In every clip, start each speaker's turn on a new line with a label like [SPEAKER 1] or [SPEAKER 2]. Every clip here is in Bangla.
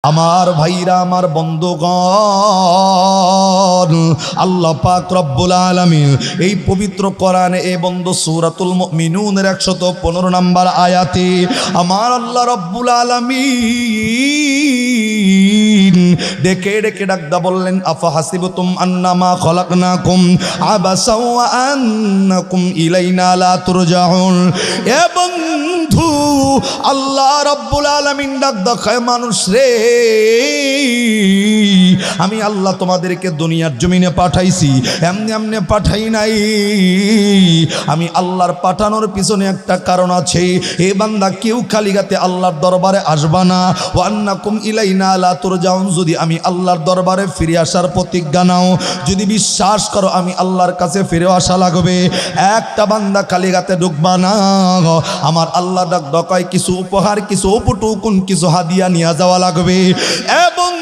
[SPEAKER 1] আমার ভাইরা, আমার বন্ধুগণ, আল্লাহ পাক রব্বুল আলামিন এই পবিত্র কোরআনে এই বন্ধু সূরাতুল মুমিনুনের 115 নম্বর আয়াতে আমার আল্লাহ রব্বুল আলামিন ডেকে ডেকে ডাকদা বললেন, আফা হাসিবতুম আন্নামা খলাকনাকুম আবাসা ওয়া আন্নাকুম ইলাইনা লা তুরজাউন। এ বন্ধু, আল্লাহ রব্বুল আলামিন ডাকদা কয়, মানুষ রে, আমি আল্লাহ তোমাদেরকে দুনিয়ার জমিনে পাঠাইছি, এমনি এমনি পাঠাই নাই। আমি আল্লাহর পাঠানোর পিছনে একটা কারণ আছে। এ বান্দা, কেউ খালি গাতে আল্লাহর দরবারে আসবা না। ওয়া আন্নাকুম ইলাইনা লা তুরজাউন, যদি আমি আল্লাহর দরবারে ফিরে আসার প্রতিজ্ঞা নাও, যদি বিশ্বাস করো আমি আল্লাহর কাছে ফিরে আসা লাগবে, একটা বান্দা খালি গাতে ঢুকবা না। আমার আল্লাহ ডাক ডকায় কিছু উপহার, কিছু উপটুকুন, কিছু হাদিয়া নিয়ে যাওয়া লাগবে। এবং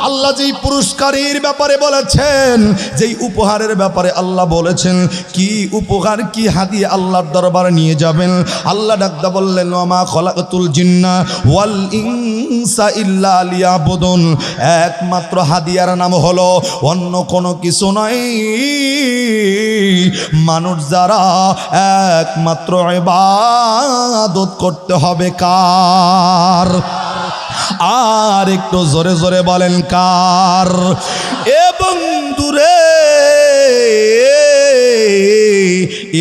[SPEAKER 1] আল্লাহ যেই পুরস্কারের ব্যাপারে বলেছেন, যেই উপহারের ব্যাপারে আল্লাহ বলেছেন, কি উপহার কি হাদিয়া আল্লাহর দরবারে নিয়ে যাবেন, আল্লাহ ডাকদা বললেন, ওয়ামা খলাকতুল জিন্না ওয়াল ইনসা ইল্লা লিয়াবুদুন। একমাত্র হাদিয়ার নাম হলো অন্য কোনো কিছু নয়, মানুষ যারা একমাত্র ইবাদত করতে হবে কার? আর একটু জোরে জোরে বলেন কার? এ বন্ধুরে,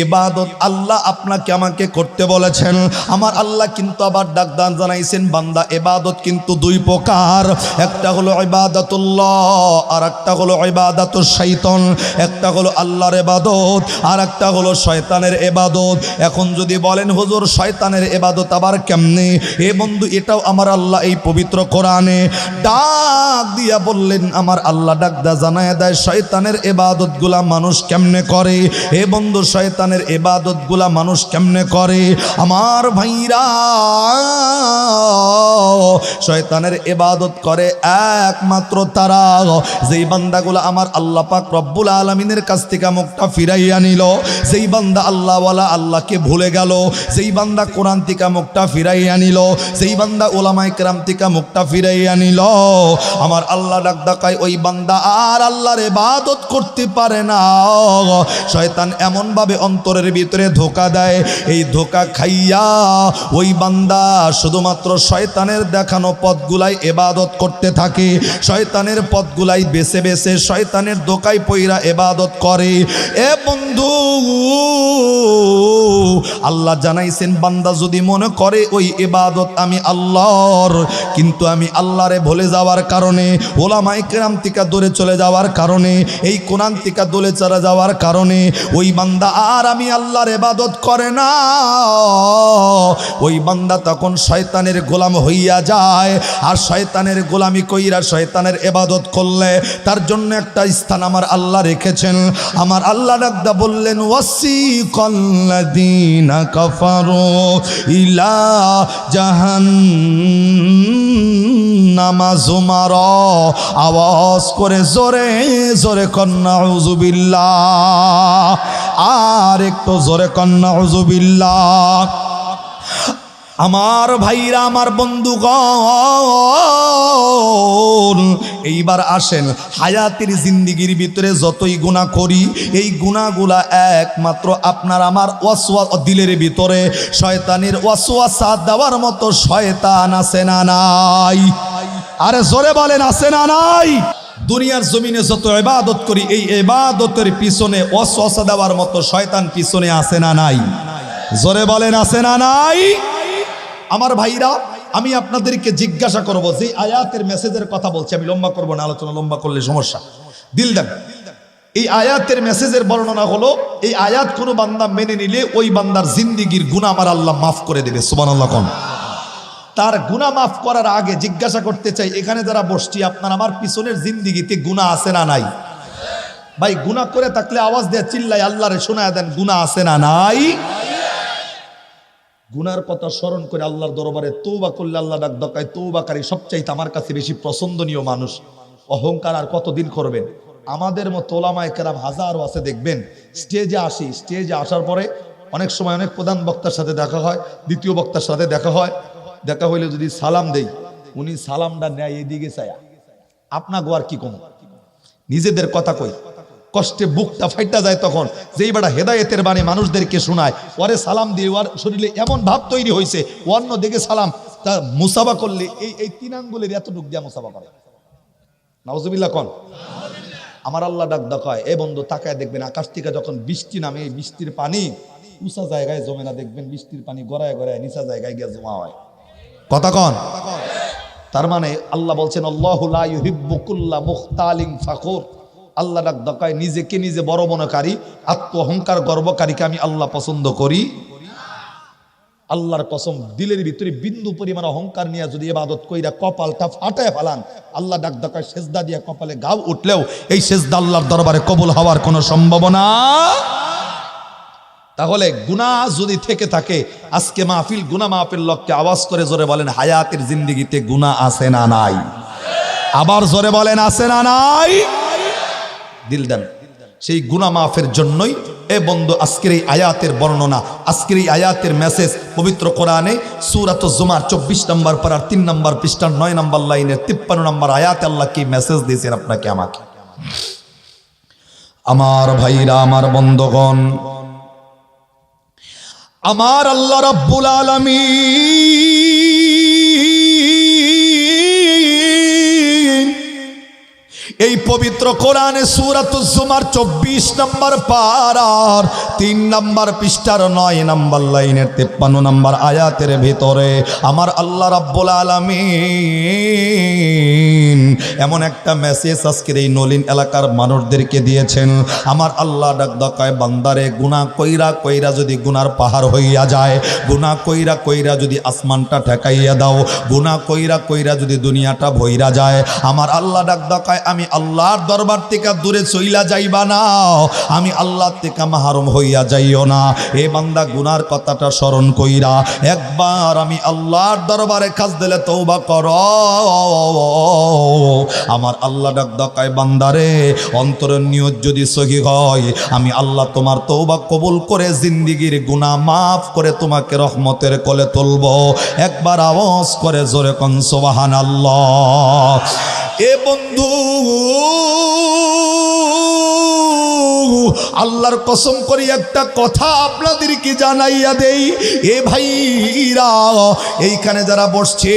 [SPEAKER 1] ইবাদত আল্লাহ আপনাকে আমাকে করতে বলেছেন। আমার আল্লাহ কিন্তু আবার ডাকদান জানাইছেন, বান্দা ইবাদত কিন্তু দুই প্রকার, একটা হলো ইবাদতুল্লাহ আর একটা হলো ইবাদাতুশ শাইতান। একটা হলো আল্লাহর ইবাদত আর একটা হলো শয়তানের ইবাদত। এখন যদি বলেন, হুজুর শয়তানের ইবাদত আবার কেমনে? এ বন্ধু, এটাও আমার আল্লাহ এই পবিত্র কোরআনে ডাক দিয়া বললেন। আমার আল্লাহ ডাকদা জানায় দেয় শয়তানের ইবাদতগুলা মানুষ কেমনে করে। এ বন্ধু, শয়তানের ইবাদতগুলা মানুষ কেমনে করে? আমার ভাইরা, শয়তানের ইবাদত করে একমাত্র তারা, যেই বান্দাগুলা আমার আল্লাহ পাক রব্বুল আলামিনের কাছ থেকে মুখটা ফিরাইয়া নিল, যেই বান্দা আল্লাহওয়ালা আল্লাহকে ভুলে গেল, যেই বান্দা কোরআন থেকে মুখটা ফিরাইয়া নিল, যেই বান্দা উলামায়ে কেরাম থেকে মুখটা ফিরাইয়া নিল, আমার আল্লাহ ডাক ডাকায় ওই বান্দা আর আল্লাহর ইবাদত করতে পারে না। শয়তান এমন ভাবে অন্তরের ভিতরে ধোঁকা দেয়, এই ধোঁকা খাইয়া ওই বান্দা শুধুমাত্র শয়তানের দেখানো পথগুলাই ইবাদত করতে থাকে, শয়তানের পথগুলাই বেছে বেছে শয়তানের ধোঁকায় পইরা ইবাদত করে। এ বন্ধু, আল্লাহ জানাইছেন, বান্দা যদি মনে করে ওই ইবাদত আমি আল্লাহর, কিন্তু আমি আল্লাহরে ভুলে যাওয়ার কারণে, উলামায়ে কেরাম থেকে দূরে চলে যাওয়ার কারণে, এই কোরআন থেকে দূরে চলে যাওয়ার কারণে ওই বান্দা আর আমি আল্লাহর ইবাদত করে না, ওই বান্দা তখন শয়তানের গোলাম হইয়া যায়। আর শয়তানের গোলামি কইরা শয়তানের ইবাদত করলে তার জন্য একটা স্থান আমার আল্লাহ রেখেছেন। আমার আল্লাহ ডাকদা বললেন, ওয়াসিকাল্লাযীনা কাফারু ইলা জাহান্নামা যুমারা। আওয়াজ করে জোরে জোরে কন্না নাউযুবিল্লাহ, আর একটু জোরে কন্না নাউযুবিল্লাহ। আমার ভাইরা, আমার বন্ধুগণ, এইবার আসেন, হায়াতের জিন্দিগির ভিতরে যতই গুনাহ করি, এই গুনাহগুলা একমাত্র আপনার আমার ওয়াসওয়াসা, দিলের ভিতরে শয়তানের ওয়াসওয়াসা দেওয়ার মতো শয়তান আছে না নাই? আরে জোরে বলেন, আছে না নাই? দুনিয়ার জমিনে যত ইবাদত করি, এই ইবাদতের পিছনে ওয়াসওয়াসা দেওয়ার মতো শয়তান পিছনে আছে না নাই? জোরে বলেন, আছে না নাই? আমার ভাইরা, আমি আপনাদেরকে জিজ্ঞাসা করব, যে আয়াতের মেসেজের কথা বলছি, আমি লম্বা করব না, আলোচনা লম্বা করলে সমস্যা। দিল দেন, এই আয়াতের মেসেজের বর্ণনা হলো, এই আয়াত কোনো বান্দা মেনে নিলে ওই বান্দার জিন্দিগির গুনাহ আমার আল্লাহ মাফ করে দেবে। সুবহানাল্লাহ কোন? তার গুনাহ মাফ করার আগে জিজ্ঞাসা করতে চাই, এখানে যারা বসছি, আপনার আমার পিছনের জিন্দিগিতে গুনাহ আছে না নাই? ভাই, গুনাহ করে থাকলে আওয়াজ দিয়ে চিল্লাই আল্লাহরে শোনায় দেন, গুনাহ আছে না নাই? গুনার কথা স্মরণ করে আল্লাহর দরবারে তওবা করলে আল্লাহ ডাক ডাকায়, তওবাকারী সবচাইতে আমার কাছে বেশি পছন্দনীয় মানুষ। অহংকার আর কতদিন করবেন? আমাদের মতো ওলামায়ে কেরাম হাজারো আছে, দেখবেন স্টেজে আসি, স্টেজে আসার পরে অনেক সময় অনেক প্রধান বক্তার সাথে দেখা হয়, দ্বিতীয় বক্তার সাথে দেখা হয়, দেখা হইলে যদি সালাম দেই, উনি সালামটা নেয় এদিকে চায়া। আপনা গোয়ার কি কম, নিজেদের কথা কই, কষ্টে বুকটা ফাইটা যায় তখন যেই বেটা হেদায়েতের বাণী মানুষদেরকে শোনায়, ওরে সালাম দিয়ে ওর শরীরে এমন ভাব তৈরি হয়েছে অন্য দিকে সালাম তা মুসাফা করলে এই 3 আঙ্গুলের এতটুক দিয়া মুসাফা করে। নাউজুবিল্লাহ কোন। আমার আল্লাহ ডাক দেখায়, এ বন্ধু তাকায় দেখবেন আকাশ থেকে যখন বৃষ্টি নামে, এই বৃষ্টির পানি উঁচা জায়গায় জমে না, দেখবেন বৃষ্টির পানি গড়ায় গড়ায় নিচা জায়গায় গিয়ে জমা হয়। কথা কন। তার মানে আল্লাহ বলছেন আল্লাহু লা ইউহিব্বু কুল্লা মুখতালিন ফাখুর। আল্লাহ ডাক দেখায় নিজেকে নিজে বড় মনকারী, আত্ম অহংকার গর্বকারীকে আমি আল্লাহ পছন্দ করি। আল্লাহর কসম, দিলের ভিতরে বিন্দু পরিমাণ অহংকার নিয়ে যদি ইবাদত কইরা কপালটা ফাটায় ফেলান, আল্লাহ ডাক দেখায় সেজদা দিয়া কপালে ঘাও উঠলেও এই সেজদা আল্লাহর দরবারে কবুল হওয়ার কোনো সম্ভাবনা। তাহলে গুনাহ যদি থেকে থাকে, আজকে মাহফিল গুনাহ মাহফিল লক্ষ্যে আওয়াজ করে জোরে বলেন হায়াতের জিন্দেগিতে গুনাহ আছে না নাই? আবার জোরে বলেন আছে না নাই? দিল দেন সেই গুনাহ মাফের জন্যই এ বন্ধু আজকের এই আয়াতের বর্ণনা, আজকের এই আয়াতের মেসেজ পবিত্র কোরআনে সূরাতুজ জুমার 24 নম্বর পারার 3 নম্বর পৃষ্ঠার 9 নম্বর লাইনের 53 নম্বর আয়াতে আল্লাহ কি মেসেজ দিয়েছেন আপনাকে আমাকে। আমার ভাইরা, আমার বন্ধুগণ, আমার আল্লাহ রাব্বুল আলামিন এই পবিত্র কোরআনে সূরাতুজ জুমার 24 নম্বর পারার 3 নম্বর পৃষ্ঠার 9 নম্বর লাইনের 53 নম্বর আয়াতের ভিতরে আমার আল্লাহ রাব্বুল আলামিন এমন একটা মেসেজ আজকের এই নলিন এলাকার মানুষদেরকে দিয়েছেন। আমার আল্লাহ ডাক দেখায় বান্দারে, গুনাহ কইরা কইরা যদি গুনার পাহাড় হইয়া যায়, গুনাহ কইরা কইরা যদি আসমানটা ঠেকাইয়া দাও, গুনাহ কইরা কইরা যদি দুনিয়াটা ভইরা যায়, আমার আল্লাহ ডাক দেখায় আমি আল্লাহর দরবার থেকে দূরে চইলা যাইবা না, আমি আল্লাহ থেকে মাহরুম হইয়া যাইও না। এ বান্দা গুনার কথাটা স্মরণ কইরা একবার আমি আল্লাহর দরবারে কাজ দিলে তওবা করো। আমার আল্লাহ ডাক দেখায় বান্দারে, অন্তরের নিয়ত যদি সহি হয়, আমি আল্লাহ তোমার তওবা কবুল করে জিন্দেগীর গুনাহ মাফ করে তোমাকে রহমতের কোলে তুলব। একবার আওয়াজ করে জোরে কোন সুবহানাল্লাহ। এ বন্ধু, আল্লাহর কসম করি একটা কথা আপনাদেরকে জানাইয়া দেই। এ ভাইরা, এইখানে যারা বসছে,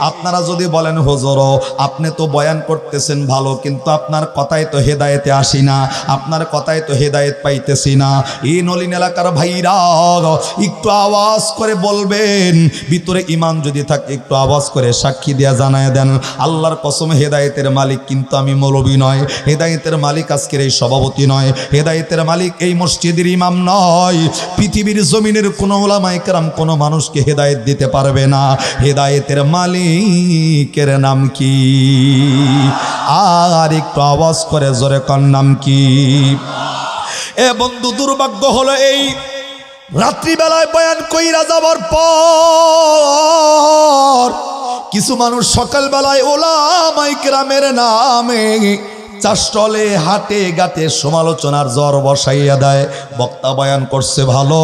[SPEAKER 1] আপনারা যদি বলেন হুজুর আপনি তো বয়ান করতেছেন ভালো, কিন্তু আপনার কথায় তো হেদায়েতে আসি না, আপনার কথায় তো হেদায়েত পাইতেছি না। এই নলিন এলাকার ভাইরা একটু আওয়াজ করে বলবেন, ভিতরে ঈমান যদি থাকে একটু আওয়াজ করে সাক্ষী দিয়া জানায় দেন, আল্লাহর কসম হেদায়েতের মালিক কিন্তু আমি মৌলবী নয়, হেদায়েতের মালিক আজকের এই সভাপতি নয়, হেদায়েতের মালিক এই মসজিদের ইমাম নয়, পৃথিবীর জমিনের কোনো উলামায়ে কেরাম কোনো মানুষকে হেদায়েত দিতে পারবে না। হেদায়েতের মালিকের নাম কি? আর একটু আওয়াজ করে জোরে কোন নাম কি? এ বন্ধু, দুর্ভাগ্য হলো এই রাত্রিবেলায় বয়ান কইরা যাবার পর কিছু মানুষ সকালবেলায় উলামায়ে কেরামের নামে চাষটলে হাটে ঘাটে সমালোচনার জ্বর বসাইয়া দেয়। বক্তা বয়ান করছে ভালো,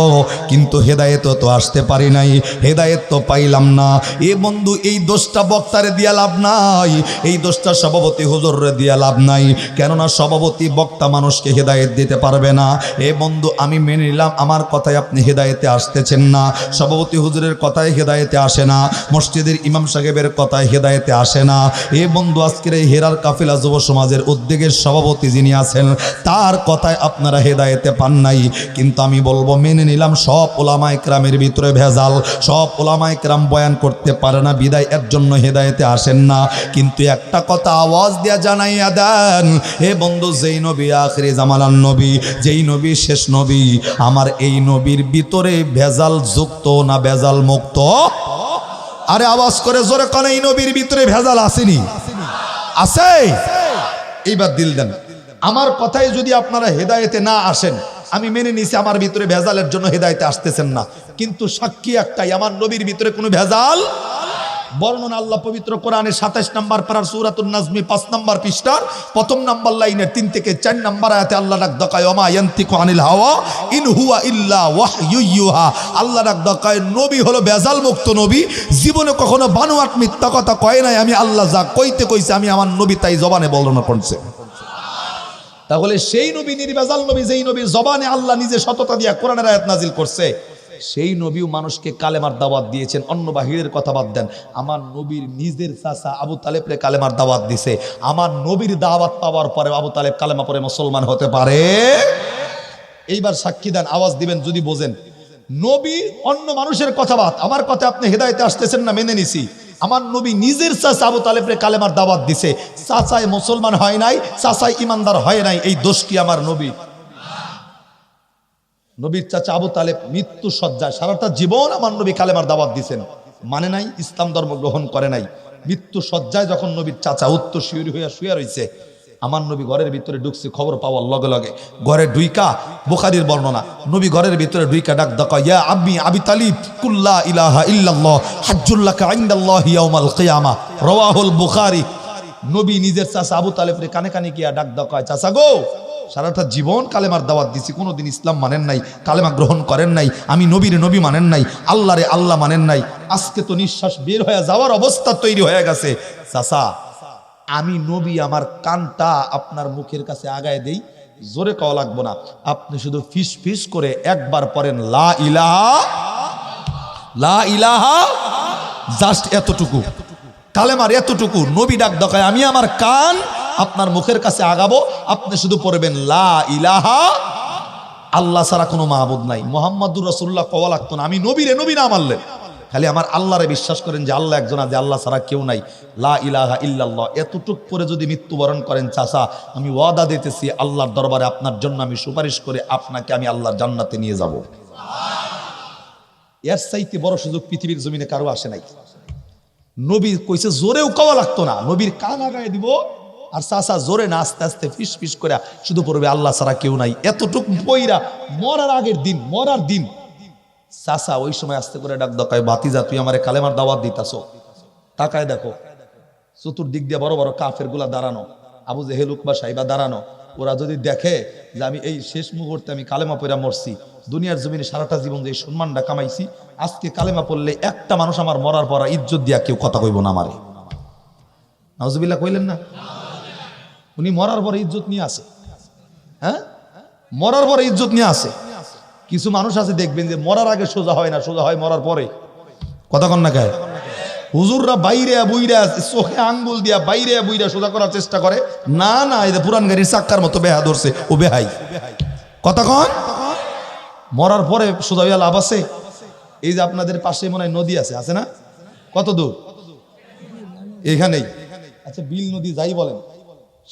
[SPEAKER 1] কিন্তু হেদায়েত তো আসতে পারি নাই, হেদায়েত তো পাইলাম না। এ বন্ধু, এই দোষটা বক্তারে দিয়া লাভ নাই, এই দোষটা সভাপতি হুজুররে দিয়া লাভ নাই, কেননা সভাপতি বক্তা মানুষকে হেদায়েত দিতে পারবে না। এ বন্ধু, আমি মেনে নিলাম আমার কথায় আপনি হেদায়েতে আসতেছেন না, সভাপতি হুজুরের কথায় হেদায়েতে আসে না, মসজিদের ইমাম সাহেবের কথায় হেদায়েতে আসে না। এ বন্ধু, আজকের এই হেরার কাফিলা যুব সমাজের উদ্যোগের সভাপতি যিনি আছেন তার কথায় আপনারা হেদায়েতে পান নাই, কিন্তু আমি বলবো মেনে নিলাম সব উলামায়ে কেরামের ভিতরে ভেজাল, সব উলামায়ে কেরাম বয়ান করতে পারে না, বিদায় এর জন্য হেদায়েতে আসেন না। কিন্তু একটা কথা আওয়াজ দিয়া জানাইয়া দেন, হে বন্ধু, যেই নবী আখিরি জামানার নবী, যেই নবী শেষ নবী, আমার এই নবীর ভিতরে ভেজাল যুক্ত না ভেজাল মুক্ত? আরে আওয়াজ করে জোরে কোন এই নবীর ভিতরে ভেজাল আসেনি? আছে? এইবার দিল দেন, আমার কথায় যদি আপনারা হেদায়েতে না আসেন, আমি মেনে নিছি আমার ভিতরে ভেজালের জন্য হেদায়েতে আসতেছেন না, কিন্তু সাক্ষী একটাই, আমার নবীর ভিতরে কোনো ভেজাল বর্ণনা আল্লাহ পবিত্র কোরআনে 27 নম্বর পারার সূরাতুন নাজমি 5 নম্বর পৃষ্ঠার প্রথম নম্বর লাইনের 3 থেকে 4 নম্বর আয়াতে আল্লাহ ডাক দেখায় ওমা ইয়ান্তিকু আনিল হাওয়া ইন হুয়া ইল্লা ওয়াহয়ু ইউহা। আল্লাহ ডাক দেখায় নবী হলো বেজাল মুক্ত নবী, জীবনে কখনো বানোয়াট মিথ্যা কথা কয় নাই। আমি আল্লাহ যা কইতে কইছে আমি আমার নবী তাই জবানে বর্ণনা করছে। তাহলে সেই নবী নির্ভেজাল নবী, যেই নবীর জবানে আল্লাহ নিজে সততা দিয়া কোরআনের আয়াত নাজিল করছে, সেই নবীও মানুষকে কালেমার দাওয়াত দিয়েছেন। অন্য বাহিরের কথা বাদ দেন, আমার নবীর নিজের চাচা আবু তালেবরে কালেমার দাওয়াত দিছে। আমার নবীর দাওয়াত পাওয়ার পরে আবু তালেব কালেমা পড়ে মুসলমান হতে পারে? এইবার সাক্ষী দেন, আওয়াজ দিবেন যদি বোঝেন। নবী অন্য মানুষের কথা বাদ, আমার কথা আপনি হেদায়েতে আসতেছেন না, মেনে নিছি। আমার নবী নিজের চাচা আবু তালেবরে কালেমার দাওয়াত দিছে, চাচায় মুসলমান হয় নাই, চাচায় ইমানদার হয় নাই। এই দোষ কি আমার নবী? নবীর চাচা আবু তালেব মৃত্যু সজ্জায়, সারাটা জীবন আমার নবী কালেমার দাওয়াত দিছেন, মানে নাই, ইসলাম ধর্ম গ্রহণ করে নাই। মৃত্যু সজ্জায় যখন নবীর চাচা উত্তর শিউরি হইয়া শুয়ে রয়েছে, আমার নবী ঘরের ভিতরে ঢুকছে, খবর পাওয়ার লগে লগে ঘরে ঢুইকা, বুখারীর বর্ণনা, নবী ঘরের ভিতরে ঢুইকা ডাক দাও, ইয়া আব্বি আবি তালিব কুল্লা ইলাহা ইল্লাল্লাহ হাজ্জুল্লাকা ইনদাল্লাহি ইয়াউমাল কিয়ামা, রাওয়াহুল বুখারী। নবী নিজের চাচা আবু তালেবরে কানে কানে গিয়া ডাক দাও, চাচা গো, সারাটা জীবন কালেমার দাওয়াত দিছি, কোনোদিন ইসলাম মানেন নাই, কালেমা গ্রহণ করেন নাই, আমি নবীরে নবী মানেন নাই, আল্লাহরে আল্লাহ মানেন নাই, আজকে তো নিঃশ্বাস বের হয়ে যাওয়ার অবস্থা তৈরি হয়ে গেছে। চাচা, আমি নবী, আমার কানটা আপনার মুখের কাছে আগায় দেই, জোরে কওয়া লাগবো না, আপনি শুধু ফিস ফিস করে একবার পড়েন লা ইলাহা, লা ইলাহা, জাস্ট এতটুকু কালেমার, এতটুকু। নবী ডাক দেখায়, আমি আমার কান আপনার মুখের কাছে আগাবো, আপনি শুধু পড়বেন লা ইলাহা, আল্লাহ ছাড়া কোনো মাহবুদ নাই, মুহাম্মাদুর রাসূলুল্লাহ কওয়া লাগতো না। আমি নবীরে নবী না মানলেন, খালি আমার আল্লাহরে বিশ্বাস করেন যে আল্লাহ একজন আছে, আল্লাহ ছাড়া কেউ নাই, লা ইলাহা ইল্লাল্লাহ, এতটুক পরে যদি মৃত্যুবরণ করেন চাচা, আমি ওয়াদা দিতেছি আল্লাহর দরবারে আপনার জন্য আমি সুপারিশ করে আপনাকে আমি আল্লাহর জান্নাতে নিয়ে যাব। এর চাইতে বড় সুযোগ পৃথিবীর জমিনে কারো আসে নাই। নবী কইছে জোরেও কওয়া লাগতো না, নবীর কান আগায় দিব, আর চাচা জোরে না, আস্তে আস্তে ফিস ফিস করে শুধু পড়বে আল্লাহ ছাড়া কেউ নাই। এতটুক পইরা মরার আগের দিন, মরার দিন চাচা ওই সময় আস্তে করে ডাক দকায়, ভাতিজা তুই আমারে কালেমার দাওয়াত দিতাছ, তাকায় দেখো চতুর্দিক দিয়ে বড় বড় কাফের গুলা দাঁড়ানো, আবু জেহেল উকবা সাইবা দাঁড়ানো। ওরা যদি দেখে যে আমি এই শেষ মুহূর্তে আমি কালেমা পড়া মরছি, দুনিয়ার জমিনে সারাটা জীবন যে সম্মানটা কামাইছি, আজকে কালেমা পড়লে একটা মানুষ আমার মরার পর ইজ্জত দিয়া কেউ কথা কইব না আমারে। নাউজুবিল্লাহ কইলেন না? উনি মরার পরে ইজ্জত নিয়ে আসে, হ্যাঁ, মরার পরে ইজ্জত নিয়ে আসে। কিছু মানুষ আছে দেখবেন যে মরার আগে সোজা হয় না, সোজা হয় মরার পরে। কথা কন না গায়ে, হুজুররা বাইরে বুইরা চোখে আঙ্গুল দিয়া বাইরে বুইরা সোজা করার চেষ্টা করে, না না, এই পুরান গাড়ির চাক্কার মতো বেহা ধরছে, ও বেহাই। কথা কন, মরার পরে সোজা হইয়া লাভ আছে? এই যে আপনাদের পাশে মনে হয় নদী আছে, আছে না? কত দূর? এখানেই। আচ্ছা, বিল নদী যাই বলেন,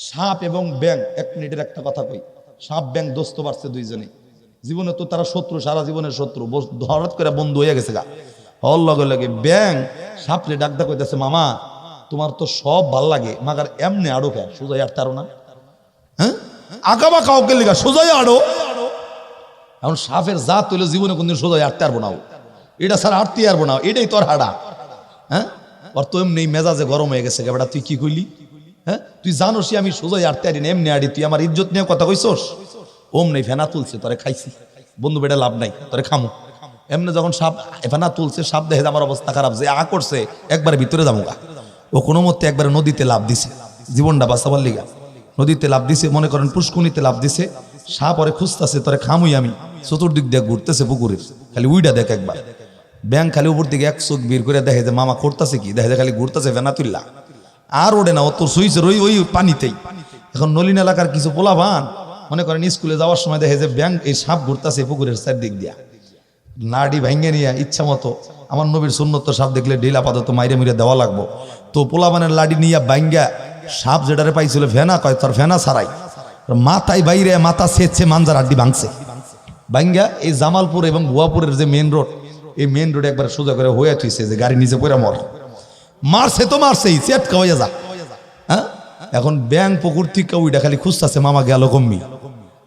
[SPEAKER 1] সাপ এবং ব্যাং, 1 মিনিটের একটা কথা কই, সাপ ব্যাং দোস্ত পারছে দুইজনে, জীবনে তো তারা শত্রু, সারা জীবনের শত্রু, হঠাৎ করে বন্ধু হয়ে গেছে গা। হল লগে লগে ব্যাং সাপরে ডাকদা কইতেছে, মামা তোমার তো সব ভাল লাগে, মাগার এমনি আড়ো কে, সোজাই আটতে আরো না, হ্যাঁ, আঁকা বা কাউকে লেখা সোজাই আড়ো। এখন সাপের জাত হইলো জীবনে কোনদিন সোজাই আটতে পারবো না, এটা ছাড়া আটতে পারবো না, এটাই তোর হাডা। হ্যাঁ, আর তো এমনি মেজাজে গরম হয়ে গেছে, বেটা তুই কি কইলি? হ্যাঁ, তুই জানোসি আমি সোজাই আটতে আরি না, এমনি আড়ি, তুই আমার ইজ্জত নিয়ে কথা কইছস? ওম নেই, ফেনা তুলছে, তোরে খাইছি বন্ধু, বেটা লাভ নাই, তোরে খামু। এমনি যখন সাপ ফেনা তুলছে, সাপ দেখে আমার অবস্থা খারাপ, যে আ করছে একবার ভিতরে যাবো। ও কোনো মতে একবারে নদীতে লাভ দিছে, জীবনটা বাঁচাবার লিগা নদীতে লাভ দিছে, মনে করেন পুষ্কুনিতে লাভ দিছে। সাপ পরে খুঁজতেছে, তোরে খামুই আমি, চতুর্দিক দিয়ে ঘুরতেছে পুকুরের, খালি উইডা দেখ একবার। ব্যাং খালি উপর দিকে এক চোখ বের করে দেখে যে মামা করতেছে কি, দেখে খালি ঘুরতেছে ফেনা তুললা, আর ওঠে না, ও তো শুইছে ওই পানিতেই। এখন নলিন এলাকার কিছু পোলাবান মনে করেন স্কুলে যাওয়ার সময় দেখে যে ব্যাং এই সাপ ঘুরতেছে পুকুরের চারদিক দিয়া, নাড়ি ভাঙ্গে নিয়ে ইচ্ছা মতো, আমার নবীর সুন্নত সাপ দেখলে ঢিল আপাতত মাইরে মিরে দেওয়া লাগবো, তো পোলাবানের লাডি নিয়ে ভাঙ্গা সাপ যেটারে পাইছিল ফেনা কয়, তোর ফেনা ছাড়াই মাথায় বাইরে মাথা সেচ্ছে, মাঞ্জার আড্ডি ভাঙছে ভাঙ্গা। এই জামালপুর এবং ভুয়াপুরের যে মেন রোড, এই মেন রোডে একবার সোজা করে হয়ে থুইছে যে গাড়ি নিচে পড়ে মর, মারছে তো মারছেই, চেটকা হয়ে যা। হ্যাঁ, এখন ব্যাং পুকুর থেকে ওইটা খালি খুঁজতেছে, মামা গেল কম্মি।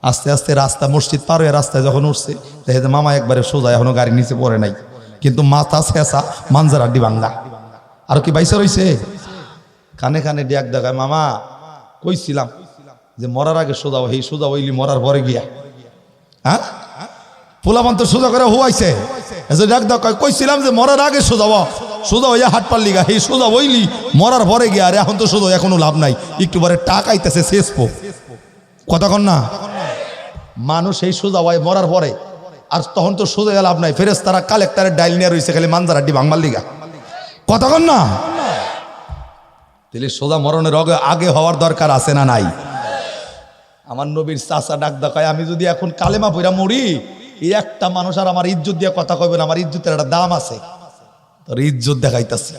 [SPEAKER 1] আস্তে আস্তে রাস্তা, মসজিদ পার হয়ে রাস্তায় যখন উঠছে, দেখে মামা একবারে সোজা, এখনো গাড়ি নিচে পড়ে নাই, কিন্তু মাথা শেষা, মাঞ্জার আড্ডি ভাঙ্গা। আর কি বাইসা রইছে? কানে কানে ডাক দেখায়, মামা কইছিলাম যে মরার আগে সোজা এই সোজা হইলি মরার পরে গিয়া। হ্যাঁ, পোলাপান তো সোজা করে হুয়াইছে, ডাক দেখায় কইছিলাম যে মরার আগে সোজা সোজা হইয়া হাট পারলি গা, এই সোজা হইলি মরার পরে গিয়া। আর এখন তো সোজা এখনো লাভ নাই, একটু পরে টাকা আইতেছে শেষ পো। কথা কন না, মানুষ এই সোজা হয় মরার পরে, আর তখন তো সোজা লাভ নাই। ফেরেশতারা কালেক্টরের ডাইল নিয়ে রয়েছে খালি মানজারাড্ডি ভাঙবার লিগা। কথা কন না, তাহলে সোজা মরণের আগে হওয়ার দরকার আছে না নাই? আমার নবীর চাচা ডাক দেখায়, আমি যদি এখন কালেমা পইরা মরি, এই একটা মানুষ আর আমার ইজ্জত দিয়ে কথা কইবে না, আমার ইজ্জতের একটা দাম আছে। তোর ইজ্জত দেখাইতেছে।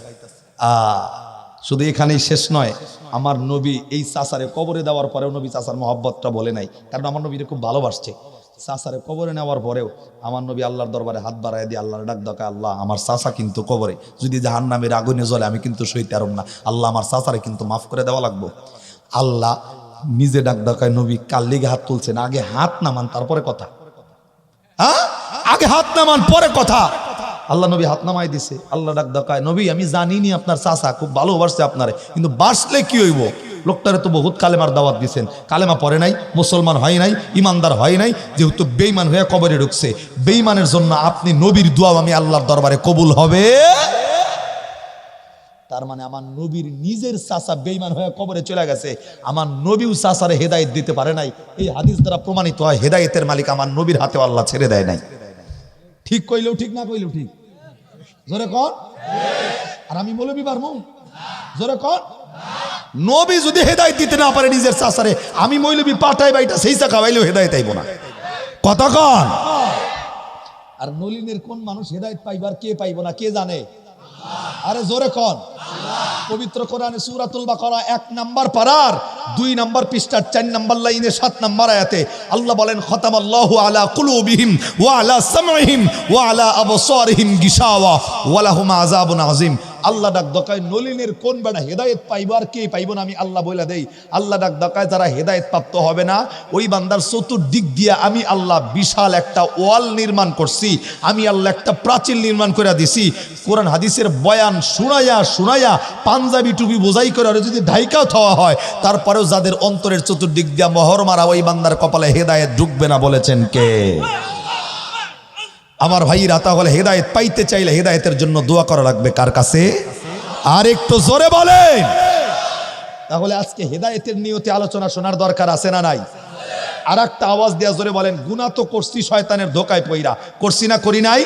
[SPEAKER 1] শুধু এখানেই শেষ নয়, আমার নবী এই চাচারে কবরে দেওয়ার পরেও নবী চাচার মহব্বতটা বলে নাই, কারণ আমার নবীরে খুব ভালোবাসছে। চাচারে কবরে নেওয়ার পরেও আমার নবী আল্লাহর দরবারে হাত বাড়ায় দিয়ে আল্লাহর ডাক দেখায়, আল্লাহ আমার চাচা কিন্তু কবরে, যদি জাহান্নামের আগুনে জ্বলে আমি কিন্তু সইতে পারব না, আল্লাহ আমার চাচারে কিন্তু মাফ করে দেওয়া লাগবো। আল্লাহ নিজে ডাক দেখায়, নবী কার লিগে হাত তুলছেন? আগে হাত নামান তারপরে কথা। হ্যাঁ, আগে হাত নামান পরে কথা। আল্লাহ নবী হাত নামাই দিছে। আল্লাহ ডাক দেখায়, নবী আমি জানিনি আপনার চাচা খুব ভালোবাসছে আপনারে, কিন্তু বাসলে কি হইব? লোকটারে তো বহুত কালেমার দাওয়াত দিচ্ছেন, কালেমা পড়ে নাই, মুসলমান হয় নাই, ইমানদার হয় নাই, যেহেতু বেঈমান হয়ে কবরে ঢুকছে, বেঈমানের জন্য আপনি নবীর দোয়া আমি আল্লাহর দরবারে কবুল হবে। তার মানে আমার নবীর নিজের চাচা বেঈমান হয়ে কবরে চলে গেছে, আমার নবীও চাচারে হেদায়েত দিতে পারে নাই। এই হাদিস দ্বারা প্রমাণিত হয় হেদায়েতের মালিক আমার নবীর হাতে আল্লাহ ছেড়ে দেয় নাই। ঠিক কইলেও ঠিক, না কইলেও ঠিক। জোরে কর। আর আমি মৌলবি পারবো? জোরে কর। নবী যদি হেদায়েত দিতে না পারে নিজের চাচারে, আমি মৌলবি পাঠাই বাইটা সেই চা খাওয়াইলেও হেদায়েত আইব না। কথা কন। আর নলিনের কোন মানুষ হেদায়েত পাইবার কে পাইব না কে জানে? আরে জোরে কন। পবিত্র কোরআনে সূরাতুল বাকারা 1 নাম্বার পারার 2 নাম্বার পৃষ্ঠার 4 নাম্বার লাইনে 7 নাম্বার আয়াতে আল্লাহ বলেন, খতামাল্লাহু আলা কুলুবিহিম ওয়া আলা সামঈহিম ওয়া আলা আবসারিহিম গিশাওয়া ওয়া লাহুম আযাবুন আযীম। আল্লাহ ডাক দেখায়, নলিনের কোন বেটা হেদায়েত পাইবার কে পাইব না আমি আল্লাহ বলে দেই। আল্লাহ ডাক দেখায়, যারা হেদায়েত প্রাপ্ত হবে না ওই বান্দার চতুর্দিক দিয়ে আমি আল্লাহ বিশাল একটা ওয়াল নির্মাণ করছি, আমি আল্লাহ একটা প্রাচীর নির্মাণ করে দিছি। কোরআন হাদিসের বয়ান শুনাইয়া শুনাইয়া পাঞ্জাবি টুপি বোঝাই করে যদি ঢাইকাও থাওয়া হয়, তারপরেও যাদের অন্তরের চতুর্দিক দিয়া মোহর মারা ওই বান্দার কপালে হেদায়েত ঢুকবে না, বলেছেন কে? আমার ভাইরা, তাহলে হেদায়েত পাইতে চাইলে হেদায়েতের জন্য দোয়া করা লাগবে কার কাছে? আর একটু জোরে বলেন। তাহলে আজকে হেদায়েতের নিয়তে আলোচনা শোনার দরকার আছে না নাই? আর একটা আওয়াজ দেয়া জোরে বলেন, গুনাহ তো করছি শয়তানের ধোকায় পইরা, করছি না করি নাই?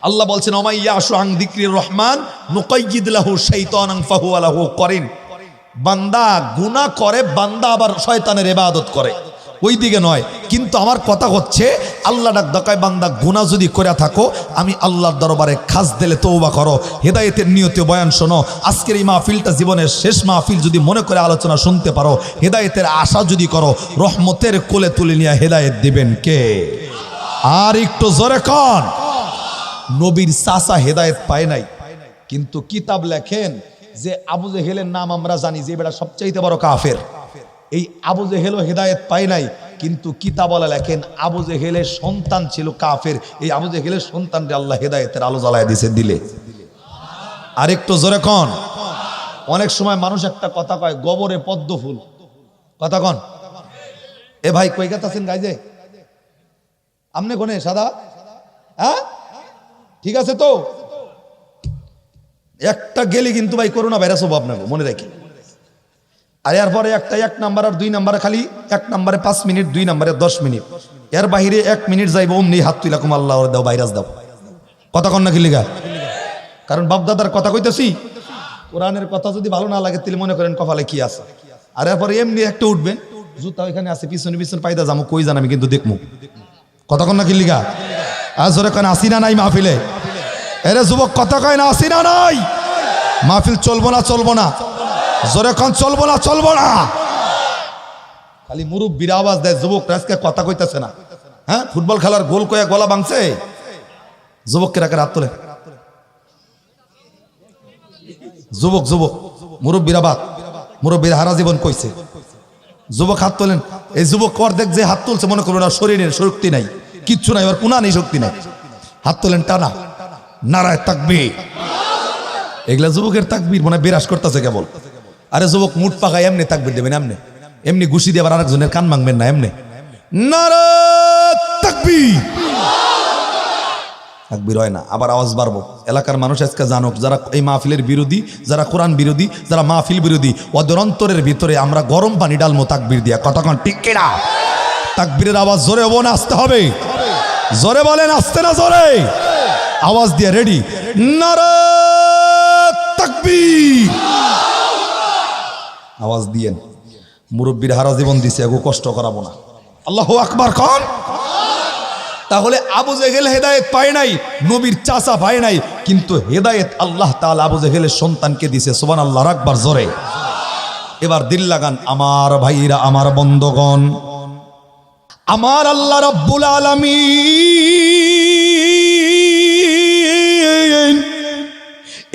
[SPEAKER 1] আল্লাহ বলছেন, ওমাই ইয়াশু আন যিকরির রহমান নুকাইয়িদ লাহু শাইতানান ফাহুয়া লাহু করিন। বান্দা গুনাহ করে, বান্দা আবার শয়তানের ইবাদত করে, ওই দিকে নয়। কিন্তু আমার কথা হচ্ছে, আল্লাহ ডাক দেখায়, বান্দা গুনাহ যদি করে থাকো আমি আল্লাহর দরবারে খাস দিলে তওবা করো, হেদায়েতের নিয়তে বয়ান শোনো। আজকের এই মাহফিলটা জীবনের শেষ মাহফিল যদি মনে করে আলোচনা শুনতে পারো, হেদায়েতের আশা যদি করো, রহমতের কোলে তুলে নিয়ে হেদায়েত দিবেন কে? আর একটু জোরে কন। নবীর চাচা হেদায়েত পায় নাই, কিন্তু কিতাব লেখেন যে আবু জেহেলের নাম আমরা জানি যে বেটা সবচাইতে বড় কাফের, এই আবু জেহেলও হেদায়েত পায় নাই, কিন্তু কিতাবওয়ালা লেখেন আবু জেহেলের সন্তান ছিল কাফের, এই আবু জেহেলের সন্তানকে আল্লাহ হেদায়েতের আলো জ্বালায় দিয়েছে দিলে। আরেকটু জোরে কন। অনেক সময় মানুষ একটা কথা কয়, গোবরে পদ্ম ফুল। কথা কন। এ ভাই কই গেছেন গাইজে? আমনে কোনে সাদা? হ্যাঁ, ঠিক আছে তো। একটা গেলে কিন্তু ভাই করোনা ভাইরাস হবো আপনাকে, মনে রাখি। আর এরপরে একটা 1 নাম্বার আর 2 নাম্বারে খালি 1 নাম্বারে 5 মিনিট, 2 নাম্বারে 10 মিনিট, এর বাহিরে 1 মিনিট যাইব অমনি হাত তুইলা কুম আল্লাহ দাও ভাইরাস দাও। কথা কন না কি লিগা? কারণ বাপদাদার কথা কইতেছি, কোরআনের কথা যদি ভালো না লাগে তাহলে মনে করেন কপালে কি আছে। আর এরপরে এমনি একটা উঠবেন, জুতা ওইখানে আছে, পিছনে পিছনে পাইদা যাবো, কই জান আমি কিন্তু দেখবো। কথা কন না কি লিগা? আর জোরে কন, আসি না নাই মাহফিলে? এরে যুবক কথা কয় না, আসি না নাই? মাহফিল চলবো না চলবো না? জোরে কন, চলবো না চলবো না? খালি মুরব্বির আওয়াজ দেয়, যুবক আজকে কথা কইতেছে না। হ্যাঁ, ফুটবল খেলার গোল কয়ে গলা ভাঙছে, যুবককে রাখে হাত তোলে। যুবক যুবক মুরব্বির আবাদ, মুরব্বির হারা জীবন কইছে, যুবক হাত তোলেন। এই যুবক অর্ধেক যে হাত তুলছে মনে করুন শরীরের শক্তি নাই, কিচ্ছু নাই, ওর কোনা নেই, শক্তি নাই। হাত তোলেন টানা, নারায়ে তাকবীর। এগুলা যুবকের তাকবীর মনে বিরাজ করতেছে কেবল। আরে যুবক মুঠ পাকায় এমনি তাকবীর দেবেন, এমনি এমনি ঘুষি দিয়ে আবার আরেকজনের কান ভাঙবেন না, এমনি নারে তাকবীর। তাকবীর হয় না, আবার আওয়াজ বাড়বো। এলাকার মানুষ আজকে জানুক, যারা এই মাহফিলের বিরোধী, যারা কোরআন বিরোধী, যারা মাহফিল বিরোধী, ওদের অন্তরের ভিতরে আমরা গরম পানি ডালমো তাকবীর দিয়া। কতক্ষণ ঠিক কিনা? তাকবীরের আওয়াজ জোরে হবো না আসতে হবে? জোরে বলেন, আসতে না জোরে? আওয়াজ দিয়ে রেডি, নারে তাকবীর। আওয়াজ দিয়েন। মুরব্বীর হারা জীবন দিছে, এগো কষ্ট করাবো না। আল্লাহু আকবার কোন? তাহলে আবু জেহেল হেদায়েত পায় নাই, নবীর চাচা পায় নাই, কিন্তু হেদায়েত আল্লাহ তাআলা আবু জেহেলের সন্তানকে দিছে। সুবহানাল্লাহ আকবার জোরে। এবার দিল লাগান আমার ভাইরা, আমার বন্ধুগণ, আমার আল্লাহ রাব্বুল আলামিন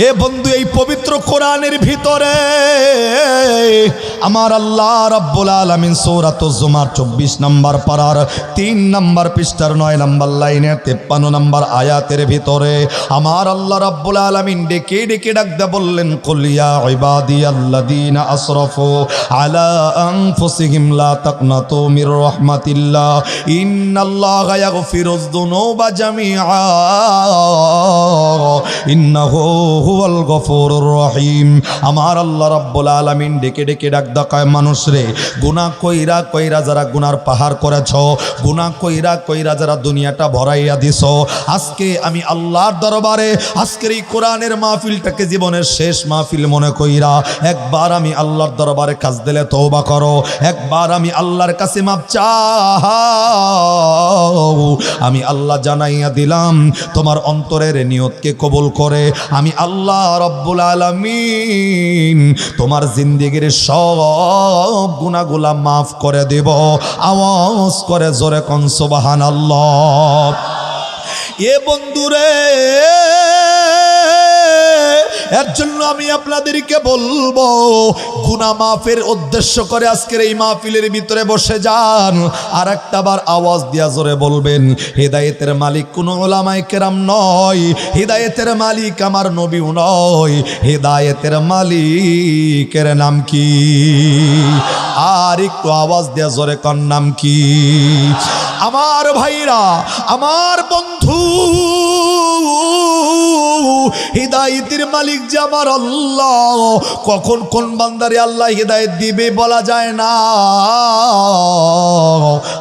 [SPEAKER 1] এ বন্ধু এই পবিত্র কোরআনের ভিতরে আমার আল্লাহ রাব্বুল আলামিন সূরাতুজ জুমার 24 নম্বর পারার 3 নম্বর পৃষ্ঠার 9 নম্বর লাইনের 53 নম্বর আয়াতের ভিতরে আমার আল্লাহ রাব্বুল আলামিন ডেকে ডেকে ডাকতে বললেন, কুল ইয়া ইবাদিয়াল্লাযীনা আসরাফু আলা আনফুসিহিম লা তাকনাতু মির রাহমাতিল্লাহ ইন্নাল্লাহা ইয়াগফিরুয যুনুবা জামিআ ইন্নাহু হুয়াল গফুরুর রহিম। আমার আল্লাহ রাব্বুল আলামিন ডেকে ডেকে ডাক দেখায়, মানুষ রে, গুনাহ কইরা কইরা যারা গুনার পাহাড় করেছ, গুনাহ কইরা কইরা যারা দুনিয়াটা ভরাইয়া দিছ, আজকে আমি আল্লাহর দরবারে আজকের এই কোরআনের মাহফিলটাকে জীবনের শেষ মাহফিল মনে কইরা একবার আমি আল্লাহর দরবারে কাজ দিলে তওবা করো, একবার আমি আল্লাহর কাছে মাপ চাও। আমি আল্লাহ জানাইয়া দিলাম, তোমার অন্তরের নিয়তকে কবুল করে আমি আল্লাহ রাব্বুল আলামিন তোমার জিন্দেগির সব গুনাহগুলা মাফ করে দেব। আওয়াজ করে জোরে কোন সুবহানাল্লাহ। এ বন্ধুরে, এর জন্য আমি আপনাদেরকে বলবো, গুনাহ মাফের উদ্দেশ্য করে আজকের এই মাহফিলের ভিতরে বসে যান। আর একটা বার আওয়াজ দিয়া জোরে বলবেন, হেদায়েতের মালিক কোনো উলামায়ে কেরাম নয়, হেদায়েতের মালিক আমার নবীও নয়, হেদায়েতের মালিকের নাম কি? আর একটু আওয়াজ দিয়া জোরে কোন নাম কি? আমার ভাইরা, আমার বন্ধু, হিদায়াতের মালিক যে আমার আল্লাহ। কখন কোন বান্দারে আল্লাহ হিদায়াত দিবে বলা যায় না।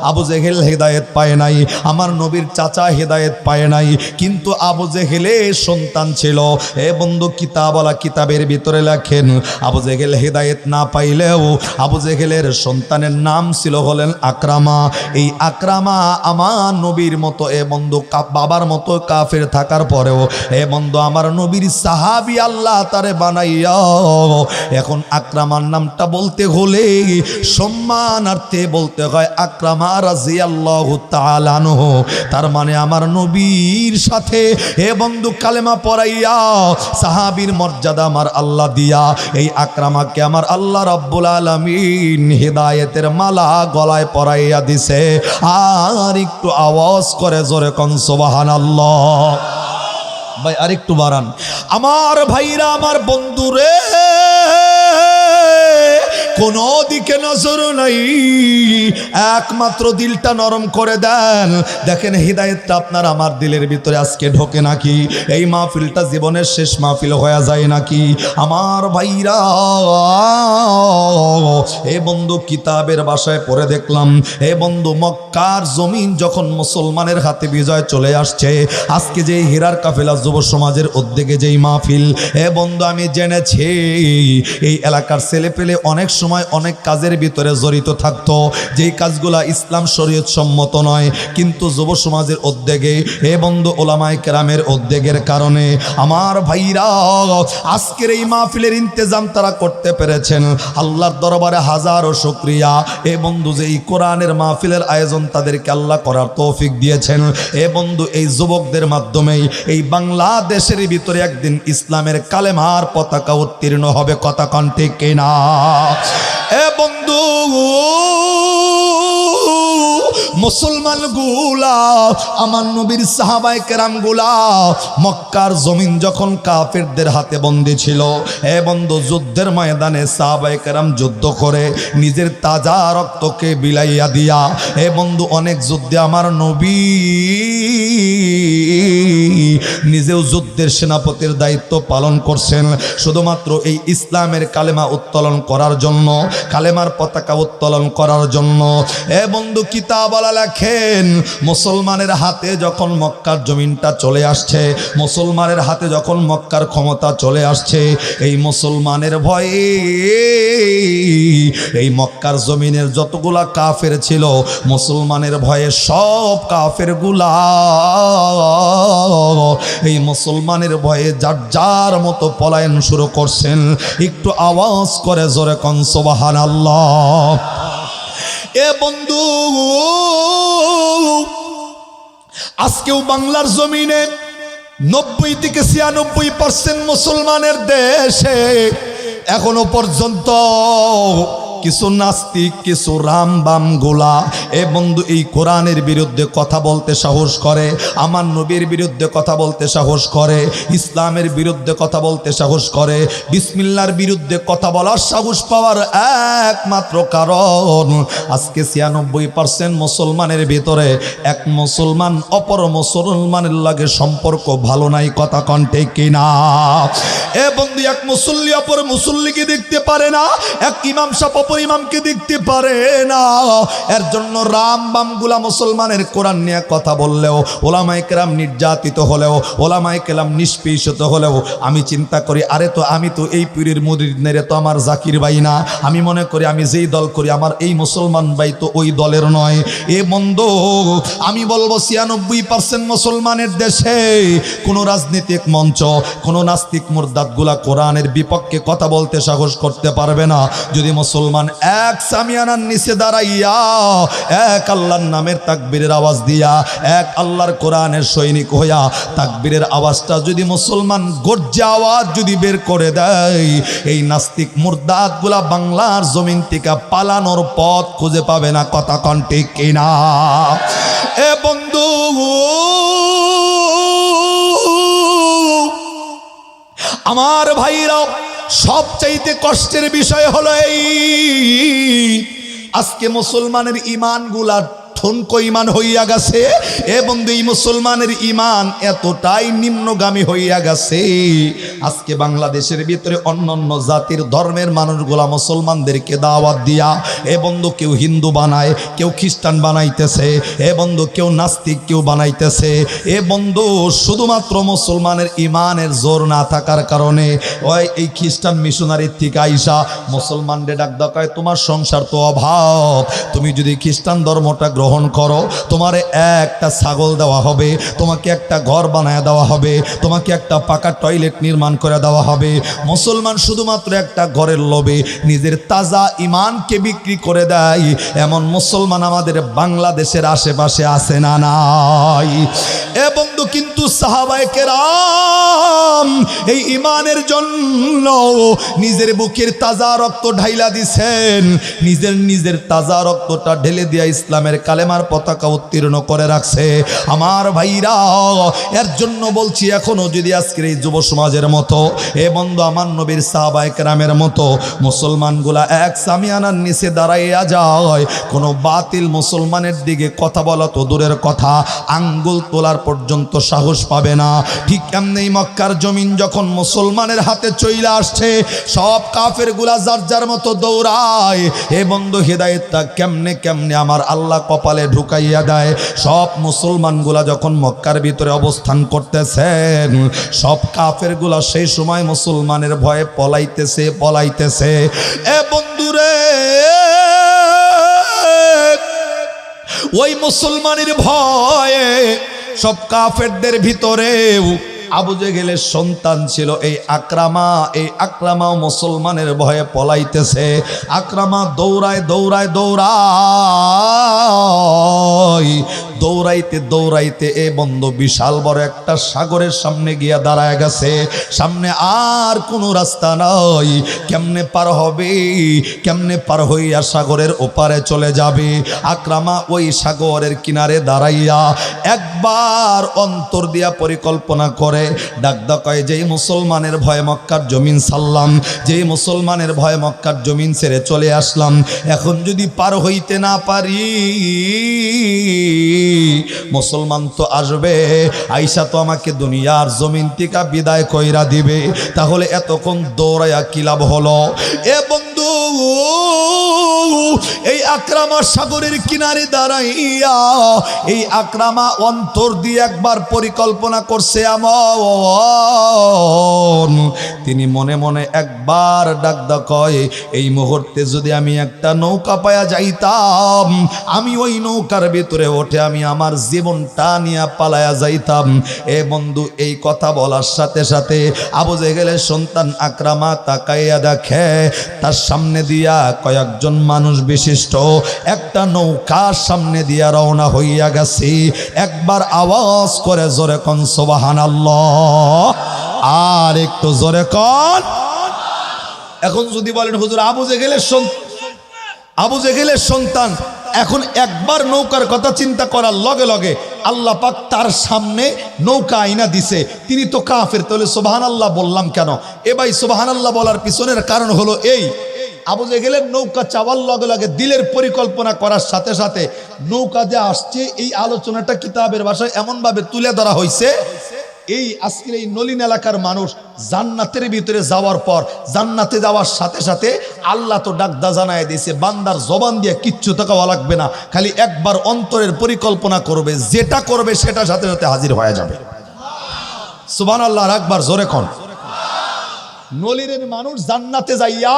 [SPEAKER 1] আবু জেহেল হিদায়াত পায় নাই, আমার নবীর চাচা হিদায়াত পায় নাই, কিন্তু আবু জেহেলের সন্তান ছিল। এ বন্ধু, কিতাবওয়ালা কিতাবের ভিতরে লেখেন, আবু জেহেল হিদায়াত না পাইলেও আবু জেহেলের সন্তানের নাম ছিল হলেন আকরামা। এই আকরামা আমার নবীর মতো এ বন্ধু বাবার মতো কাফের থাকার পরেও এ বন্ধু আমার নবীর সাহাবী আল্লাহ তারে বানাইয়া এখন আকরামার নামটা বলতে হলে সম্মানার্থে বলতে হয় আকরামা রাদিয়াল্লাহু তাআলা আনহু। তার মানে আমার নবীর সাথে এ বন্ধু কালেমা পড়াইয়া সাহাবীর মর্যাদা আমার আল্লাহ দিয়া এই আকরামাকে আমার আল্লাহ রাব্বুল আলামিন হিদায়াতের মালা গলায় পরাইয়া দিছে। আর একটু আওয়াজ করে জোরে কোন সুবহানাল্লাহ। ভাই আরেকটু বাড়ান। আমার ভাইরা, আমার বন্ধুরে, কোনো দিকে নজর নাই, একমাত্র দিলটা নরম করে দেন। দেখেন হিদায়াতটা আপনার আমার দিলের ভিতরে আজকে ঢোকে নাকি? এই মাহফিলটা জীবনের শেষ মাহফিল হয়ে যায় নাকি? আমার ভাইরা, এ বন্ধু কিতাবের ভাষায় পড়ে দেখলাম, এ বন্ধু মক্কার জমিন যখন মুসলমানের হাতে বিজয় চলে আসছে, আজকে যে হীরার কাফেলা যুব সমাজের উদ্যোগে যেই মাহফিল, এ বন্ধু আমি জেনেছি এই এলাকার ছেলে পেলে অনেক সময় অনেক কাজের ভিতরে জড়িত থাকতো, যেই কাজগুলা ইসলাম শরীয়ত সম্মত নয়, কিন্তু যুব সমাজের উদ্যোগে এ বন্ধু ওলামায়ে কেরামের উদ্যোগের কারণে আমার ভাইরা আজকের এই মাহফিলের ইন্তজাম তারা করতে পেরেছেন। আল্লাহর দরবারে হাজারো শুকরিয়া। এ বন্ধু যে এই কোরআনের মাহফিলের আয়োজন তাদেরকে আল্লাহ করার তৌফিক দিয়েছেন। এ বন্ধু এই যুবকদের মাধ্যমেই এই বাংলাদেশের ভিতরে একদিন ইসলামের কালেমার পতাকা উত্তীর্ণ হবে। কথা কোন ঠিক কিনা? এ বন্ধু মুসলমান গুলা আমার নবীর সাহাবায়ে কেরাম গুলা মক্কার জমিন যখন কাফেরদের হাতে বন্দী ছিল, এ বন্ধু যুদ্ধের ময়দানে সাহাবায়ে কেরাম যুদ্ধ করে নিজের তাজা রক্তকে বিলাইয়া দিয়া, এ বন্ধু অনেক যুদ্ধে আমার নবী নিজেও যুদ্ধের সেনাপতির দায়িত্ব পালন করছেন শুধুমাত্র এই ইসলামের কালেমা উত্তোলন করার জন্য, কালেমার পতাকা উত্তোলন করার জন্য। এ বন্ধু কিতাবওয়ালা লেখেন, মুসলমানের হাতে যখন মক্কার জমিনটা চলে আসছে, মুসলমানের হাতে যখন মক্কার ক্ষমতা চলে আসছে, এই মুসলমানের ভয়ে এই মক্কার জমিনের যতগুলা কাফের ছিল মুসলমানের ভয়ে সব কাফের গুলা এই মুসলমানের ভয়ে যার যার মতো পলায়ন শুরু করছেন। একটু আওয়াজ করে জোরে কোন সুবহানাল্লাহ। এ বন্ধু আজকেও বাংলার জমিনে 90 থেকে 96% মুসলমানের দেশে এখনো পর্যন্ত কিছু নাস্তিক, কিছু রামবাম গোলা এ বন্ধু এই কোরআনের বিরুদ্ধে কথা বলতে সাহস করে, আমার নবীর বিরুদ্ধে কথা বলতে সাহস করে, ইসলামের বিরুদ্ধে কথা বলতে সাহস করে, বিসমিল্লাহর বিরুদ্ধে কথা বলার সাহস পাওয়ার একমাত্র কারণ আজকে 96% মুসলমানের ভিতরে এক মুসলমান অপর মুসলমানের লাগে সম্পর্ক ভালো নাই। কথা কণ্ঠে কিনা? এ বন্ধু এক মুসল্লি অপর মুসল্লিকে দেখতে পারে না, এক ইমাম সাহেব অপর ইমামকে দেখতে পারে না। এর জন্য রামবাম গুলা মুসলমানের কোরআন নিয়ে কথা বললেও, ওলামায়ে কেরাম নির্যাতিত হলেও, ওলামায়ে কেরাম নিষ্পেষিত হলেও আমি চিন্তা করি আরে তো আমি তো এই পীরের মুরিদের তো আমার জাকির ভাই না, আমি মনে করি আমি যেই দল করি আমার এই মুসলমান ভাই তো ওই দলের নয়। এ বন্ধু আমি বলবো 96% মুসলমানের দেশে কোনো রাজনৈতিক মঞ্চ, কোনো নাস্তিক মুরদাদ গুলা কোরআনের বিপক্ষে কথা বলতে সাহস করতে পারবে না যদি মুসলমান এক সামিয়ানার নিচে দাঁড়াইয়া এক আল্লাহর নামের তাকবীরের আওয়াজ দিয়া, এক আল্লাহর কোরআনের সৈনিক হইয়া তাকবীরের আওয়াজটা যদি মুসলমান গর্জে আওয়াজ যদি বের করে দেয়, এই নাস্তিক মুরদাদ গুলা বাংলার জমিন থেকে পালানোর পথ খুঁজে পাবে না। কথা কন ঠিক কিনা? এ বন্ধু আমার ভাইরা সবচাইতে কষ্টের বিষয় হলো এই আজকে মুসলমানের ইমান গুলা ঠনকো ইমান হইয়া গেছে। এ বন্ধু এই মুসলমানের ইমান এতটাই নিম্নগামী হইয়া গেছে আজকে বাংলাদেশের ভিতরে অন্যান্য জাতির ধর্মের মানুষগুলা মুসলমানদেরকে দাওয়াত দিয়া এ বন্ধু কেউ হিন্দু বানায়, কেউ খ্রিস্টান বানাইতেছে, এ বন্ধু কেউ নাস্তিক কেউ বানাইতেছে। এ বন্ধু শুধুমাত্র মুসলমানের ইমানের জোর না থাকার কারণে ওই এই খ্রিস্টান মিশনারির থেকে আইসা মুসলমানদের ডাক দেয় তোমার সংসার তো অভাব, তুমি যদি খ্রিস্টান ধর্মটা গ্রহণ করো তোমার একটা ছাগল দেওয়া হবে, তোমাকে একটা ঘর বানায় দেওয়া হবে, তোমাকে একটা পাকা টয়লেট নির্মাণ করে দেওয়া হবে। মুসলমান শুধুমাত্র একটা ঘরের লোভে নিজের তাজা ইমানকে বিক্রি করে দেয়, এমন মুসলমান আমাদের বাংলাদেশের আশেপাশে আছে না নাই? এ বন্ধু কিন্তু সাহাবায়ে কেরাম এই ইমানের জন্য নিজের বুকের তাজা রক্ত ঢাইলা দিছেন, নিজের তাজা রক্তটা ঢেলে দিয়া ইসলামের কালেমার পতাকা উত্তীর্ণ করে রাখছে। আমার ভাইরা এর জন্য বলছি এখনো যদি আজকের এই যুব সমাজের মতো এ বন্ধু আমার নবীর সাহাবায়ে কেরামের মতো মুসলমানগুলা এক সামিয়ানার নিচে দাঁড়াইয়া যায়, কোনো বাতিল মুসলমানের দিকে কথা বলা তো দূরের কথা আঙ্গুল তোলার পর্যন্ত সাহস পাবে না। ঠিক এমনি মক্কার জমিন যখন মুসলমানের হাতে চইলা আসছে সব কাফের গুলা যার যার মতো দৌড়ায়। এ বন্ধু হেদায়েতটা কেমনে কেমনে আমার আল্লাহ কপালে ঢুকাইয়া দেয়। সব মুসলমানগুলা যখন মক্কার ভিতরে অবস্থান করতেছেন সব কাফের গুলা সেই সময় মুসলমানের ভয়ে পলাইতেছে। এ বন্ধুরে ওই মুসলমানের ভয়ে সব কাফেরদের ভিতরেও আবু জেহেলের সন্তান ছিল এই আকরামাও মুসলমানের ভয়ে পলাইতেছে। আকরামা দৌড়ায় দৌড়াইতে দৌড়াইতে এ বন্ধু বিশাল বড় একটা সাগরের সামনে গিয়া দাঁড়ায় গেছে। সামনে আর কোনো রাস্তা নাই, কেমনে পার হবে, কেমনে পার হইয়া সাগরের ওপারে চলে যাবে। আকরামা ওই সাগরের কিনারে দাঁড়াইয়া একবার অন্তর দিয়া পরিকল্পনা করে ডাকদা কয়, যেই মুসলমানের ভয়ে মক্কার জমিন ছাড়লাম, যেই মুসলমানের ভয়ে মক্কার জমিন ছেড়ে চলে আসলাম, এখন যদি পার হইতে না পারি, মুসলমান তো আসবে, আইসা তো আমাকে দুনিয়ার জমিন থেকে বিদায় কইরা দিবে, তাহলে এতক্ষণ দৌড়াইয়া কি লাভ হলো। এ বন্ধু, এই আকরামা সাগরের কিনারে দাঁড়াইয়া এই আকরামা অন্তর দিয়ে একবার পরিকল্পনা করছে আমন। তিনি মনে মনে একবার ডাকদা কয়, এই মুহূর্তে যদি আমি একটা নৌকা পায়া যাইতাম, আমি ওই নৌকার ভিতরে ওঠে আমি আমার জীবনটা নিয়ে পালায়া যাইতাম। এ বন্ধু, এই কথা বলার সাথে সাথে আবু জেহেলের সন্তান আকরামা তাকাইয়া দেখে তার সামনে দিয়া কয়েকজন মানুষ বিশিষ্ট একটা নৌকার সামনে দিয়া রওনা হইয়া গেছে। একবার আওয়াজ করে জোরে কোন সুবহানাল্লাহ, আর একটু জোরে কোন। এখন যদি বলেন হুজুর আবু জেহেলের সন্তান, এখন একবার নৌকার কথা চিন্তা করার লগে লগে আল্লাহ পাক তার সামনে নৌকা আইনা দিছে, তিনি তো কাফের, তাহলে সুবহানাল্লাহ বললাম কেন? এ ভাই, সুবহানাল্লাহ বলার পিছনের কারণ হলো এই, আবু জেহেলের নৌকা চাওয়ার লগে লগে দিলের পরিকল্পনা করার সাথে সাথে নৌকা যে আসছে, এই আলোচনাটা কিতাবের ভাষায় এমনভাবে তুলে ধরা হয়েছে, এই আজকের এই নলিন এলাকার মানুষ জান্নাতের ভিতরে যাওয়ার পর জান্নাতে যাওয়ার সাথে সাথে আল্লাহ তো ডাকদা জানায় দিয়েছে, বান্দার জবান দিয়ে কিচ্ছু টাকা লাগবে না, খালি একবার অন্তরের পরিকল্পনা করবে, যেটা করবে সেটা সাথে সাথে হাজির হয়ে যাবে। সুবহানাল্লাহ, একবার জোরে কোন। নলিনের মানুষ জান্নাতে যাইয়া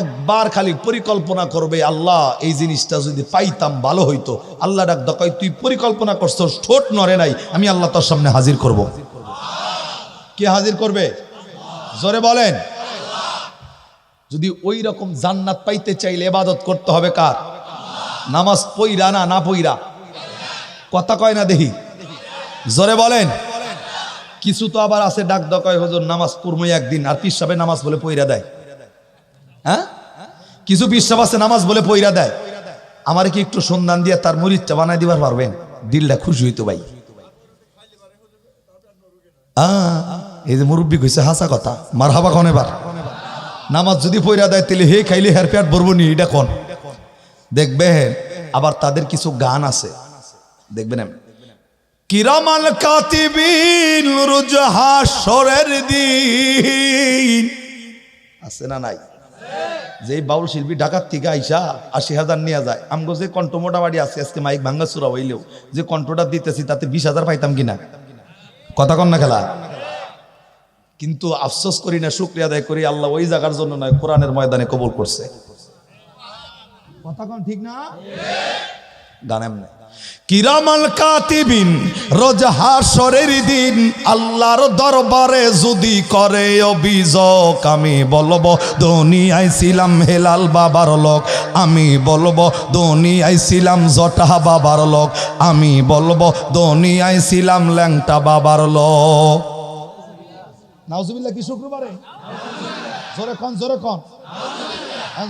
[SPEAKER 1] একবার খালি পরিকল্পনা করবে, আল্লাহ এই জিনিসটা যদি পাইতাম ভালো হইতো। আল্লাহ ডাকদা কয়, তুই পরিকল্পনা করছস, ঠোঁট নড়ে নাই, আমি আল্লাহ তোর সামনে হাজির করব। কে হাজির করবে? জোরে বলেন। যদি ওই রকম জান্নাত পাইতে চাইলে ইবাদত করতে হবে কার? নামাজ পইরা না পইরা? কথা কয় না দেখি, জোরে বলেন। কিছু তো আবার আছে ডাকদা কয়, হুজুর নামাজ পড়মই একদিন, আর পীর সাহেব নামাজ বলে পইরা দেয়। হ্যাঁ, কিছু পীর সাহেব আছে নামাজ বলে পইরা দেয়। আমার কি একটু সন্ধান দিয়ে তার মুরিদটা বানাই দিবার পারবেন? দিলটা খুশি হইতো ভাই। এই যে মুরব্বী কইছে হাসা কথা, মারহাবা কোন। এবার নামাজ যদি পইরা দেয় তাহলে হে খাইলে হের পেট ভরবো নি, এটা কোন? দেখবে আবার তাদের কিছু গান আছে, দেখবেন কিরামাল কাতিবিন রোজ হাসরের দিন, আছে না নাই? যে বাউল শিল্পী ঢাকার থেকে আইসা ৮০,০০০ নিয়ে যায়, আমগো যে কণ্ঠ মোটামুটি আছে, আজকে মাইক ভাঙ্গা চূড়া হইলেও যে কণ্ঠটা দিতেছি তাতে ২০,০০০ পাইতাম কিনা? কথা কন না খেলা। কিন্তু আফসোস করি না, শুকরিয়া আদায় করি, আল্লাহ ওই জায়গার জন্য নয়, কোরআনের ময়দানে কবুল করছে। কথা কন ঠিক না? গান এমনি কিরামাল কাতিবিন রোজ হাসরের দিন, আল্লাহর দরবারে যদি করে অভিযোগ, আমি বলবো দুনিয়ায় ছিলাম হেলাল বাবার লোক, আমি বলবো দুনিয়ায় ছিলাম জটা বাবার লোক, আমি বলবো দুনিয়ায় ছিলাম ল্যাংটা বাবার লোক। নাউজুবিল্লাহ। কি শুক্রবারে? জোরে কন, জোরে কন।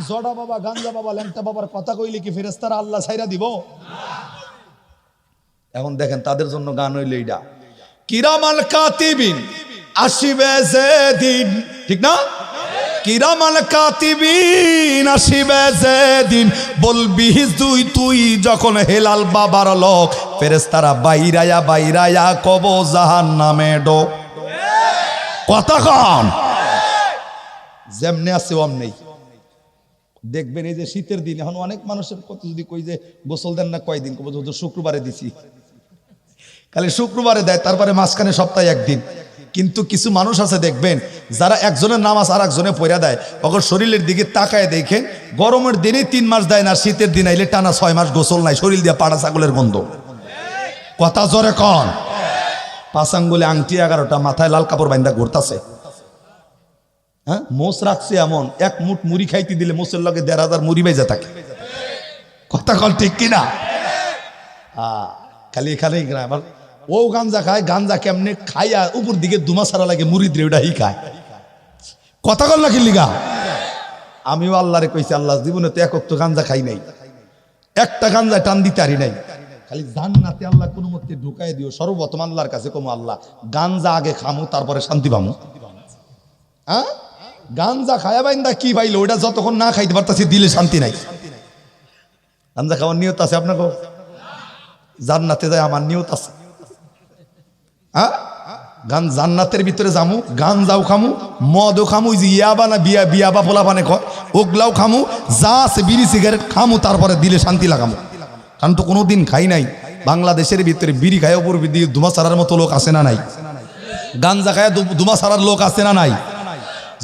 [SPEAKER 1] জটা বাবা, গাঞ্জা বাবা, ল্যাংটা বাবার কথা কইলে কি ফেরেশতারা আল্লাহ ছাইরা দিব? এখন দেখেন তাদের জন্য গান হইল এইটা, কিরামাল কাতিবিন আসিবে যেদিন, ঠিক না? কিরামাল কাতিবিন আসিবে যেদিন, বলবি তুই যখন হেলাল বাবার লোক, ফেরেশতারা বাইরায়া বাইরায়া কব জাহান্নামে ডো। কথা কন। যেমনে আছে অমনেই দেখবেন। এই যে শীতের দিন, এখন অনেক মানুষের কথা যদি কই যে গোসল দেন না কয়দিন, কব শুক্রবারে দিছি, খালি শুক্রবারে দেয়, তারপরে মাঝখানে সপ্তাহে একদিন। কিন্তু কিছু মানুষ আছে দেখবেন, যারা একজনের নামাজ আর একজনে পড়া দেয়, তখন শরীরের দিকে তাকায় দেখেন, গরমের দিনে ৩ মাস দেয় না, শীতের দিন আইলে টানা ৬ মাস গোসল নাই, শরীর দিয়ে পাড়া ছাগলের গন্ধ। কথা জোরে কন। ৫ আঙ্গুলে আংটি, ১১টা, মাথায় লাল কাপড় বান্ধা ঘুরতাছে। হ্যাঁ, মোষ রাখছে এমন, এক মুঠ মুড়ি খাইতে দিলে মোষের লগে ১,৫০০ মুড়ি বেজে থাকে। কথা কল ঠিক কিনা? খালি এখানেই আবার ও গাঞ্জা খায়, গাঞ্জা কেমনে খাইয়া উপর দিকে দুমা সারা লাগে মুরিদরে ওটাই খায়। কথা কল না কিল্লিগা? আমিও আল্লাহরে কইছি, আল্লাহ জীবনে তো একক তো গাঞ্জা খাই নাই, একটা গাঞ্জা টান দিতে পারি নাই, খালি জান্নাতে আল্লাহ কোনো মতে ঢুকাই দিও। সর্বপ্রথম আল্লাহর কাছে কমো, আল্লাহ গাঞ্জা আগে খামু তারপরে শান্তি পামু। হ্যাঁ, গাঞ্জা খায়া বাইন্দা কি পাইলো ওটা যতক্ষণ না খাইতে পারতাছি দিলে শান্তি নাই। গাঞ্জা খাওয়ার নিয়ত আছে আপনাকে? জান্নাতে যায় আমার নিয়ত আছে। হ্যাঁ, জান্নাতের ভিতরে যামু, গাঞ্জাও খামু, মদও খামু, যে ইয়াবা না বিয়াবা পোলা পানে কয় ওগুলাও খামু, যা আছে বিড়ি সিগারেট খামু, তারপরে দিলে শান্তি লাগামু। কারণ তো কোনোদিন খাই নাই। বাংলাদেশের ভিতরে বিড়ি খায় উপর দিয়ে দুমা সারার মতো লোক আছে না নাই? গাঞ্জা খায় দুমা সারার লোক আছে না নাই?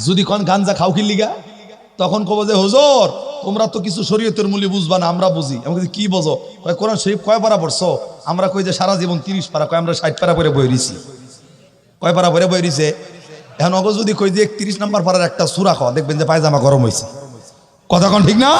[SPEAKER 1] যদি কোন গাঞ্জা খাও কি লিগা, তখন কব যে হুজুর তোমরা তো কিছু শরীয়তের মূল্য বুঝবা না, আমরা বুঝি। আমাকে কি বোঝো? কয় কোরআন শরীফ কয় পারা পড়ছো? আমরা কই যে সারা জীবন 30 পারা। কয় আমরা 60 পারা করে বই দিছি। কয় পারা করে বই দিছে? এখন অগ যদি কই যে 31 নাম্বার পারার একটা সূরা খাও, দেখবেন যে পায়জামা গরম হয়েছে। কথা কোন ঠিক না?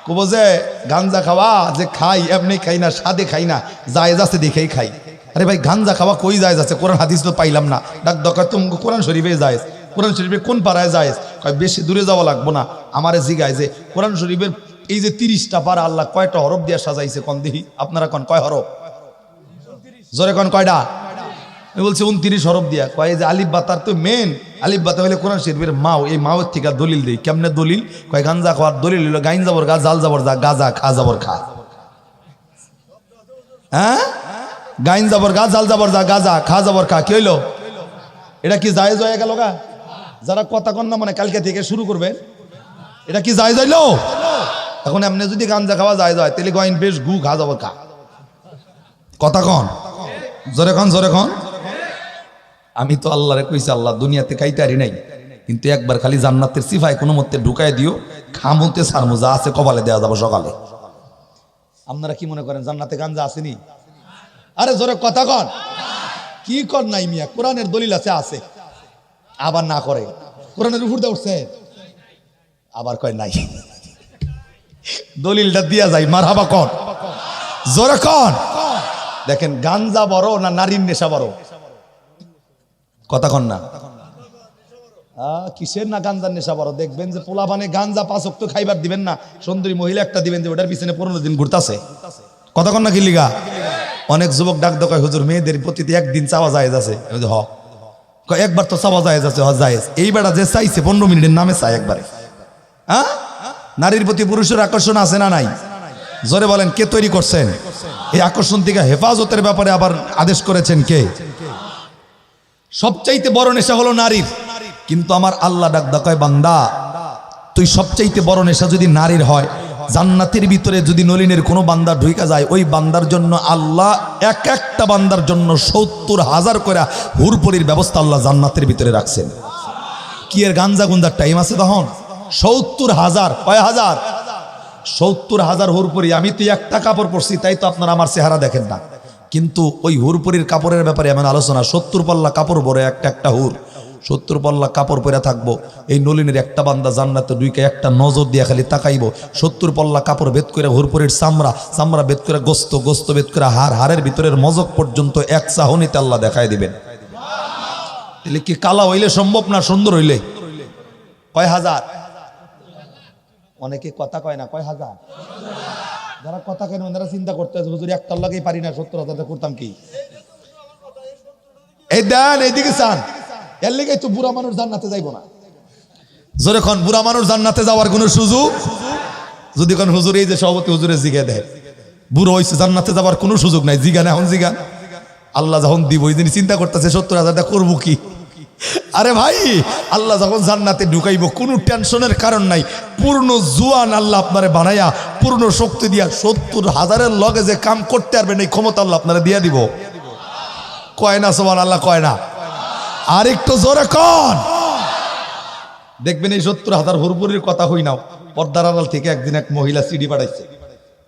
[SPEAKER 1] কব যে গাঞ্জা খাওয়া যে খাই এমনি খাই না, স্বাদে খাই না, জায়েজ আছে দেখেই খাই। আরে ভাই গাঞ্জা খাওয়া কই জায়েজ আছে? কোরআন হাদিস তো পাইলাম না। ডাক দরকার তুমি কোরআন শরীফে জায়েজ। কোরআন শরীফে কোন পাড়ায় জায়েজ? কয় বেশি দূরে যাওয়া লাগবো না, আমারে জিগায় যে কোরআন শরীফের এই যে 30টা পারা আল্লাহ কয়টা হরফ দিয়া সাজাইছে কোন দেখি? আপনারা কোন কয় হরফ? জোরে কোন কয়টা? আমি বলছি 29 হরফ দিয়া। কয় যে আলিফ বা তার তো মেন আলিফ বাতা হইলে কোরআন শরীফের মাও, এই মাওয়ের থেকে দলিল দেই। কেমনে দলিল? কয় গাঞ্জা খাওয়ার দলিল হইল গাইন যাবর গা, জাল যাবর যা, গাজা খা যাবর খা। হ্যাঁ, গাইন যাবর গা, জাল যাবর যা, গাজা খা যাবর খা। কি হইলো? এটা কি জায়েজ হয়ে গেল গা? যারা কথা কন না মানে কালকে থেকে শুরু করবে, এটা কি জায়েজ হইলো? এখন এমনি যদি গাঞ্জা খাওয়া জায়েজ হয় তাহলে গইন বেশ গু খা যাবর খা। কথা কন, জোরে কন, জোরে কন। আমি তো আল্লাহরে কইছি, আল্লাহ দুনিয়াতে খাইতে পারি নাই, কিন্তু একবার খালি জান্নাতের সিফায় কোনো মতে ঢুকাই দিও, খামুতে সারমু, যা আছে কপালে দেওয়া যাবো সকালে। আপনারা কি মনে করেন জান্নাতে গাঞ্জা আসেনি? আরে জোরে কথা কন। কি কর নাই মিয়া? কোরআনের দলিল আছে, আছে। আবার না করে কোরআনের উপর দিয়ে উঠছে, আবার কয় নাই। দলিলটা দিয়া যায়, মারহাবা কন, জোরে কন। দেখেন গাঞ্জা বড় না নারীর নেশা বড়? কথা কন না। কিসের না গাঞ্জার নেশা বড়? দেখবেন যে পোলা বানে গাঞ্জা 5 ওয়াক্ত খাইবার দিবেন না, সুন্দরী মহিলা একটা দিবেন যে ওটার পিছনে 15 দিন ঘুরতাছে। কথা কন না কি লিগা? অনেক যুবক ডাক দোকায় হুজুর মেয়েদের প্রতিটি একদিন চাওয়া জায়েজ আছে। হ, একবার তো চাওয়া জায়েজ আছে, জায়েজ। এই বেড়া যে চাইছে 15 মিনিটের নামে চাই একবারে। হ্যাঁ, নারীর প্রতি পুরুষের আকর্ষণ আছে না নাই? জোরে বলেন, কে তৈরি করছেন এই আকর্ষণ থেকে হেফাজতের ব্যাপারে আবার আদেশ করেছেন কে? সবচাইতে বড় নেশা হলো নারীর। কিন্তু আমার আল্লাহ ডাক দেখায়, বান্দা তুই সবচাইতে বড় নেশা যদি নারীর হয়, জান্নাতের ভিতরে যদি নলিনের কোনো বান্দা ঢুইকা যায়, ওই বান্দার জন্য আল্লাহ একটা বান্দার জন্য 70,000 করে হুরপরির ব্যবস্থা আল্লাহ জান্নাতের ভিতরে রাখছেন। কি এর গাঞ্জা গুন্দার টাইম আছে তখন? 70,000। কয় হাজার? 70,000 হুরপরি। আমি তো একটা কাপড় পরছি, তাই তো আপনারা আমার চেহারা দেখেন না, কিন্তু ওই হুরপরির কাপড়ের ব্যাপারে এমন আলোচনা। 70 পাল্লা কাপড় পরে একটা হুর, 70 পাল্লা কাপড় পরে থাকবো। এই নলিনের একটা বান্দা জান্নাতে দুইকে একটা নজর দিয়ে খালি তাকাইবো, 70 পাল্লা কাপড় বেদ করে হুরপরির চামড়া বেদ করে গোস্ত বেদ করে হাড়ের ভিতরের মজক পর্যন্ত এক চাহনিতে আল্লাহ দেখাই দিবেন। তাহলে কি কালা হইলে সম্ভব না সুন্দর হইলে? কয় হাজার? অনেকে কথা কয় না, কয় হাজার? যারা কথা কেন তারা চিন্তা করতে আছে, হুজুর একটা লাগেই পারি না, 70,000 করতাম কি? এই দেন এইদিকে চান, এর লেগে তো বুড়া মানুষ জান্নাতে যাইব না। জোরে কোন, বুড়া মানুষ জান্নাতে যাওয়ার কোন সুযোগ? যদি কোন হুজুর এই যে সভাপতি হুজুরে জিগে দেয় বুড়ো হইছে জান্নাতে যাওয়ার কোনো সুযোগ নাই, জিগান এখন জিগান। আল্লাহ যখন দিব ওই দিন চিন্তা করতেছে 70,000 করবো কি? আরে ভাই, আল্লাহ যখন জান্নাতে ঢুকাইব কোনো টেনশনের কারণ নাই। পূর্ণ জুয়ান আল্লাহ আপনারে বানাইয়া পূর্ণ শক্তি দিয়া 70,000-এর লগে যে কাম করতে পারবেন এই ক্ষমতা আল্লাহ আপনারা দিয়া দিব। কয় না সুবহানাল্লাহ? কয় না? আর একটু জোরে কন। দেখবেন এই 70,000 হুরপুরির কথা হই নাও, পর্দার আড়াল থেকে একদিন এক মহিলা সিডি পাঠাইছে।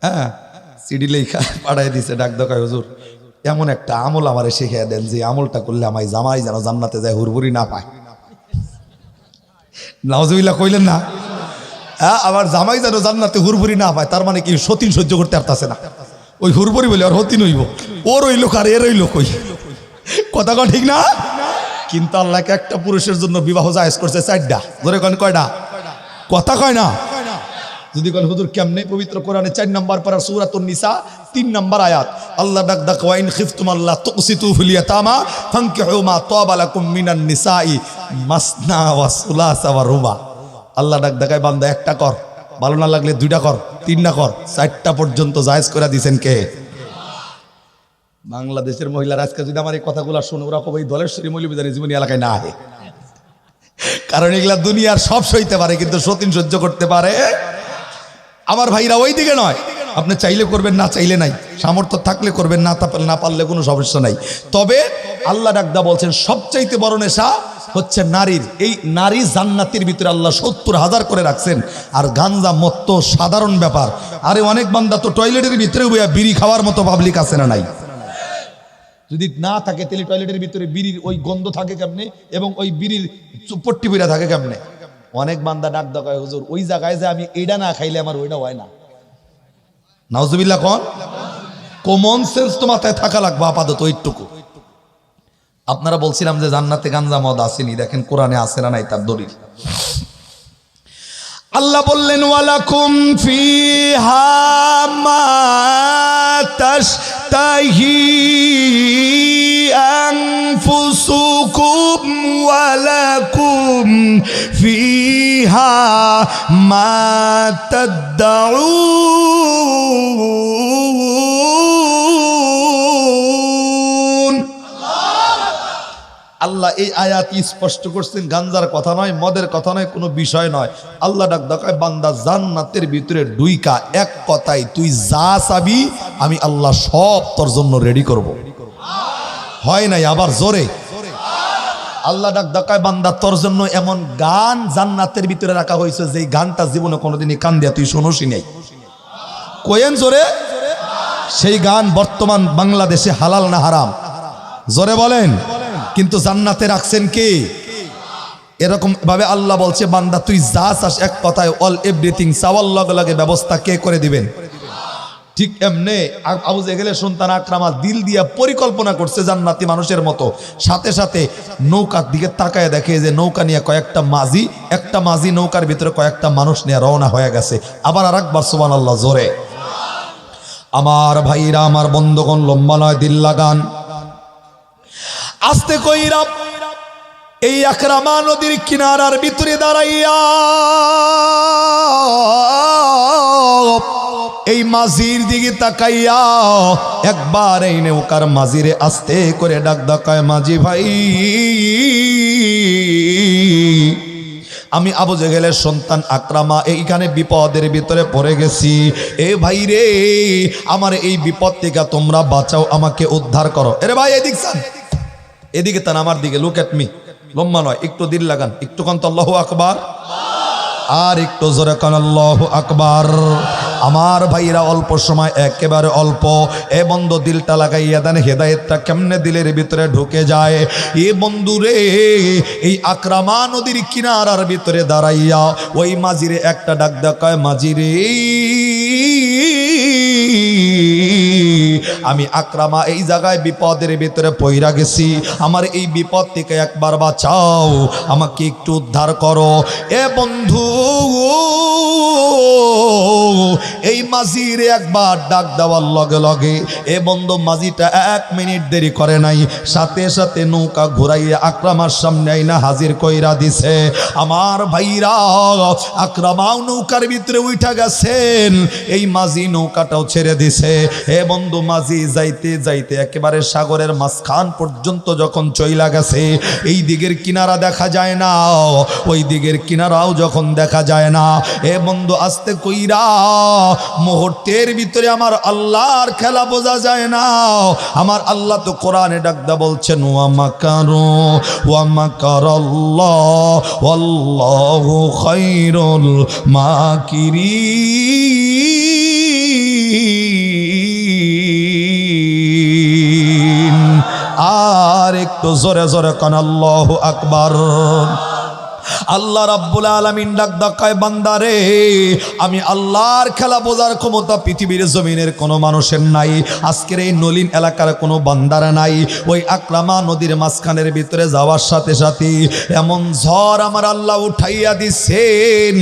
[SPEAKER 1] হ্যাঁ, সিডি লেখা পাঠাই দিছে, ডাক দোকায় হুজুর এমন একটা আমল আমারে শিখিয়ে দেন যে আমলটা করলে আমায় জামাই যেন জান্নাতে যায় হুরপুরি না পায়। নাউজুবিল্লাহ কইলেন না? হ্যাঁ, আবার জামাই যেন জান্নাতে হুরপুরি না পায়, তার মানে কি সতীন সহ্য করতে পারতাছে না। ওই হুরবরি বলে আর হতি নইব, ওর ওই লোক আর এর ওই লোক, ওই কথা কয় ঠিক না? কিন্তু আল্লাহকে একটা পুরুষের জন্য বিবাহ জায়েজ করছে 4টা, ধরে কন কয়টা? কথা কয় না। যদি কোন হুজুর কেমনে, পবিত্র কোরআনে 4 নম্বর পারা সূরাতুন নিসা 3 নম্বর আয়াত আল্লাহ ডাক ওয়া ইন খিফতুম আল্লাহ তুকসিতু ফিল ইয়াতামা ফানকিহু মা তাবা লাকুম মিনান নিসাই মাসনা ওয়া সুলাসা ওয়া রুবা। আল্লাহ ডাকায় বান্দা একটা কর, ভালো না লাগলে 2টা কর, 3টা কর, 4টা পর্যন্ত জায়েজ করে দিয়েছেন কে? বাংলাদেশের মহিলারা আজকে যদি আমার এই কথাগুলো শুনে ওরা কবে এই দলেশ্বরী মৌলবীদের জীবনী এলাকায় না আহে, কারণ এগুলা দুনিয়ার সব সইতে পারে কিন্তু সতীন সহ্য করতে পারে। আমার ভাইরা ওই দিকে নয়, আপনি চাইলে করবেন, না চাইলে নাই, সামর্থ্য থাকলে করবেন, না পারলে কোনো সমস্যা নাই। তবে আল্লাহ ডাকদা বলছেন সবচাইতে বড় নেশা হচ্ছে নারীর। এই নারী জান্নাতের ভিতরে আল্লাহ 70,000 করে রাখছেন। আর গাঞ্জা মদ তো সাধারণ ব্যাপার। আরে অনেক বান্দা তো টয়লেটের ভিতরে বইয়া বিড়ি খাওয়ার মতো পাবলিক আছে না নাই? যদি না থাকে তাহলে টয়লেটের ভিতরে বিড়ির ওই গন্ধ থাকে কেমনে, এবং ওই বিড়ির পট্টি বিড়া থাকে কেমনে? অনেক বান্দা ডাক দেয় হুজুর ওই জায়গায় যে আমি এইটা না খাইলে আমার ওইটা হয় না। নাউজুবিল্লাহ কোন? কমন সেন্স তো মাথায় থাকা লাগবে আপাতত ওইটুকু। আপনারা বলছিলাম যে জান্নাতে গাঞ্জা মদ আসেনি, দেখেন কোরআনে আছে না নাই তার দলিল। আল্লাহ বললেন ওয়ালাকুম ফিহা মা তাশতাহি আনফুসুকুম ওয়ালাকুম ফিহা মা তাদউন। আল্লাহ এই আয়াত স্পষ্ট করছেন, গাঞ্জার কথা নয়, মদের কথা নয়, কোনো বিষয় নয়। আল্লাহ ডাক দেখায় বান্দা জান্নাতের ভিতরে ডুইকা এক কথাই তুই যা চাবি আমি আল্লাহ সব তোর জন্য রেডি করব। হয় নাই আবার জোরে আল্লাহ ডাক দেখায় বান্দা তোর জন্য এমন গান জান্নাতের ভিতরে রাখা হয়েছে যে গানটা জীবনে কোনোদিনই কান দিয়া তুই শোনোসই নাই। কোয়েন জোরে? সেই গান বর্তমান বাংলাদেশে হালাল না হারাম? জোরে বলেন। কিন্তু জান্নাতে রাখছেন কে? এরকম ভাবে আল্লাহ বলছে বান্দা তুই যা চাস এক কথায় অল এভরিথিং চাওয়ার লগে লগে ব্যবস্থা কে করে দিবেন? ঠিক এমনি আবু জেহেলের সন্তান আকরামা দিল দিয়া পরিকল্পনা করছে জান্নাতি মানুষের মতো। সাথে সাথে নৌকার দিকে তাকায় দেখে যে নৌকা নিয়ে কয়েকটা মাঝি, একটা মাঝি নৌকার ভিতরে কয়েকটা মানুষ নিয়ে রওনা হয়ে গেছে। আবার আর একবার সুবহানাল্লাহ জোরে। আমার ভাইরা, আমার বন্ধুগণ, লম্বা নয় দিল লাগান, আস্তে কইরা এই আকরামা নদীর কিনারার ভিতরে দাঁড়াইয়া এই মাঝির দিকে তাকাইয়া একবার এই নৌকার মাঝিরে আস্তে করে ডাক ডাকায়, মাঝি ভাই আমি আবু জেহেলের সন্তান আকরামা এইখানে বিপদের ভিতরে পড়ে গেছি। এ ভাই রে, আমার এই বিপদ থেকে তোমরা বাঁচাও, আমাকে উদ্ধার করো। এরে ভাই এদিক চান, এদিকে তান, আমার দিকে, লুক এট মি। লম্বা নয়, একটু দিল লাগান, একটু কান তো আল্লাহু আকবার, আর একটু জোরে কান আল্লাহু আকবার। আমার ভাইরা অল্প সময়, একেবারে অল্প, এ বন্ধু দিলটা লাগাইয়া দেন, হেদায়েতটা কেমনে দিলের ভিতরে ঢুকে যায়। এ বন্ধু রে, এই আকরামা নদীর কিনারার ভিতরে দাঁড়াইয়া ওই মাঝিরে একটা ডাক দেখায়, মাঝিরে আমি আকরামা এই জায়গায় বিপদের ভিতরে পইরা গেছি, আমার এই বিপদ থেকে একবার বাঁচাও, আমাকে একটু উদ্ধার করো। এ বন্ধু এই মাঝিরে একবার ডাক দেওয়ার লগে লগে এ বন্ধু মাঝিটা 1 মিনিট দেরি করে নাই, সাথে সাথে নৌকা ঘুরাইয়া আকরামার সামনে আইনা হাজির কইরা দিছে। আমার ভাইরা, আকরামাও নৌকার ভিতরে উঠা গেছেন, এই মাঝি নৌকাটাও ছেড়ে দিছে। এ বন্ধু মাঝি যাইতে যাইতে একেবারে সাগরের মাঝখান পর্যন্ত যখন চইলা গেছে, এই দিকের কিনারা দেখা যায় না, ওই দিকের কিনারাও যখন দেখা যায় না, এ বন্ধু আস্তে কইরা মুহূর্তের ভিতরে আমার আল্লাহর খেলা বোঝা যায় না। আমার আল্লাহ তো কোরআনে ডাকদা বলছেন, ওয়া মাকারু ওয়া মাকারাল্লাহ ওয়াল্লাহু খায়রুল মাকিরিন। আর একটু জোরে জোরে কান আল্লাহু আকবার। আল্লাহ রাব্বুল আলামিন ডাক ডাকায় বান্দারে, আমি আল্লাহর খেলা বোঝার ক্ষমতা পৃথিবীর জমিনের কোনো মানুষের নাই। আজকের এই নলিন এলাকার কোনো বান্দারা নাই। ওই আকরামা নদীর মাঝখানের ভিতরে যাওয়ার সাথে সাথে এমন ঝড় আমার আল্লাহ উঠাইয়া দিছেন,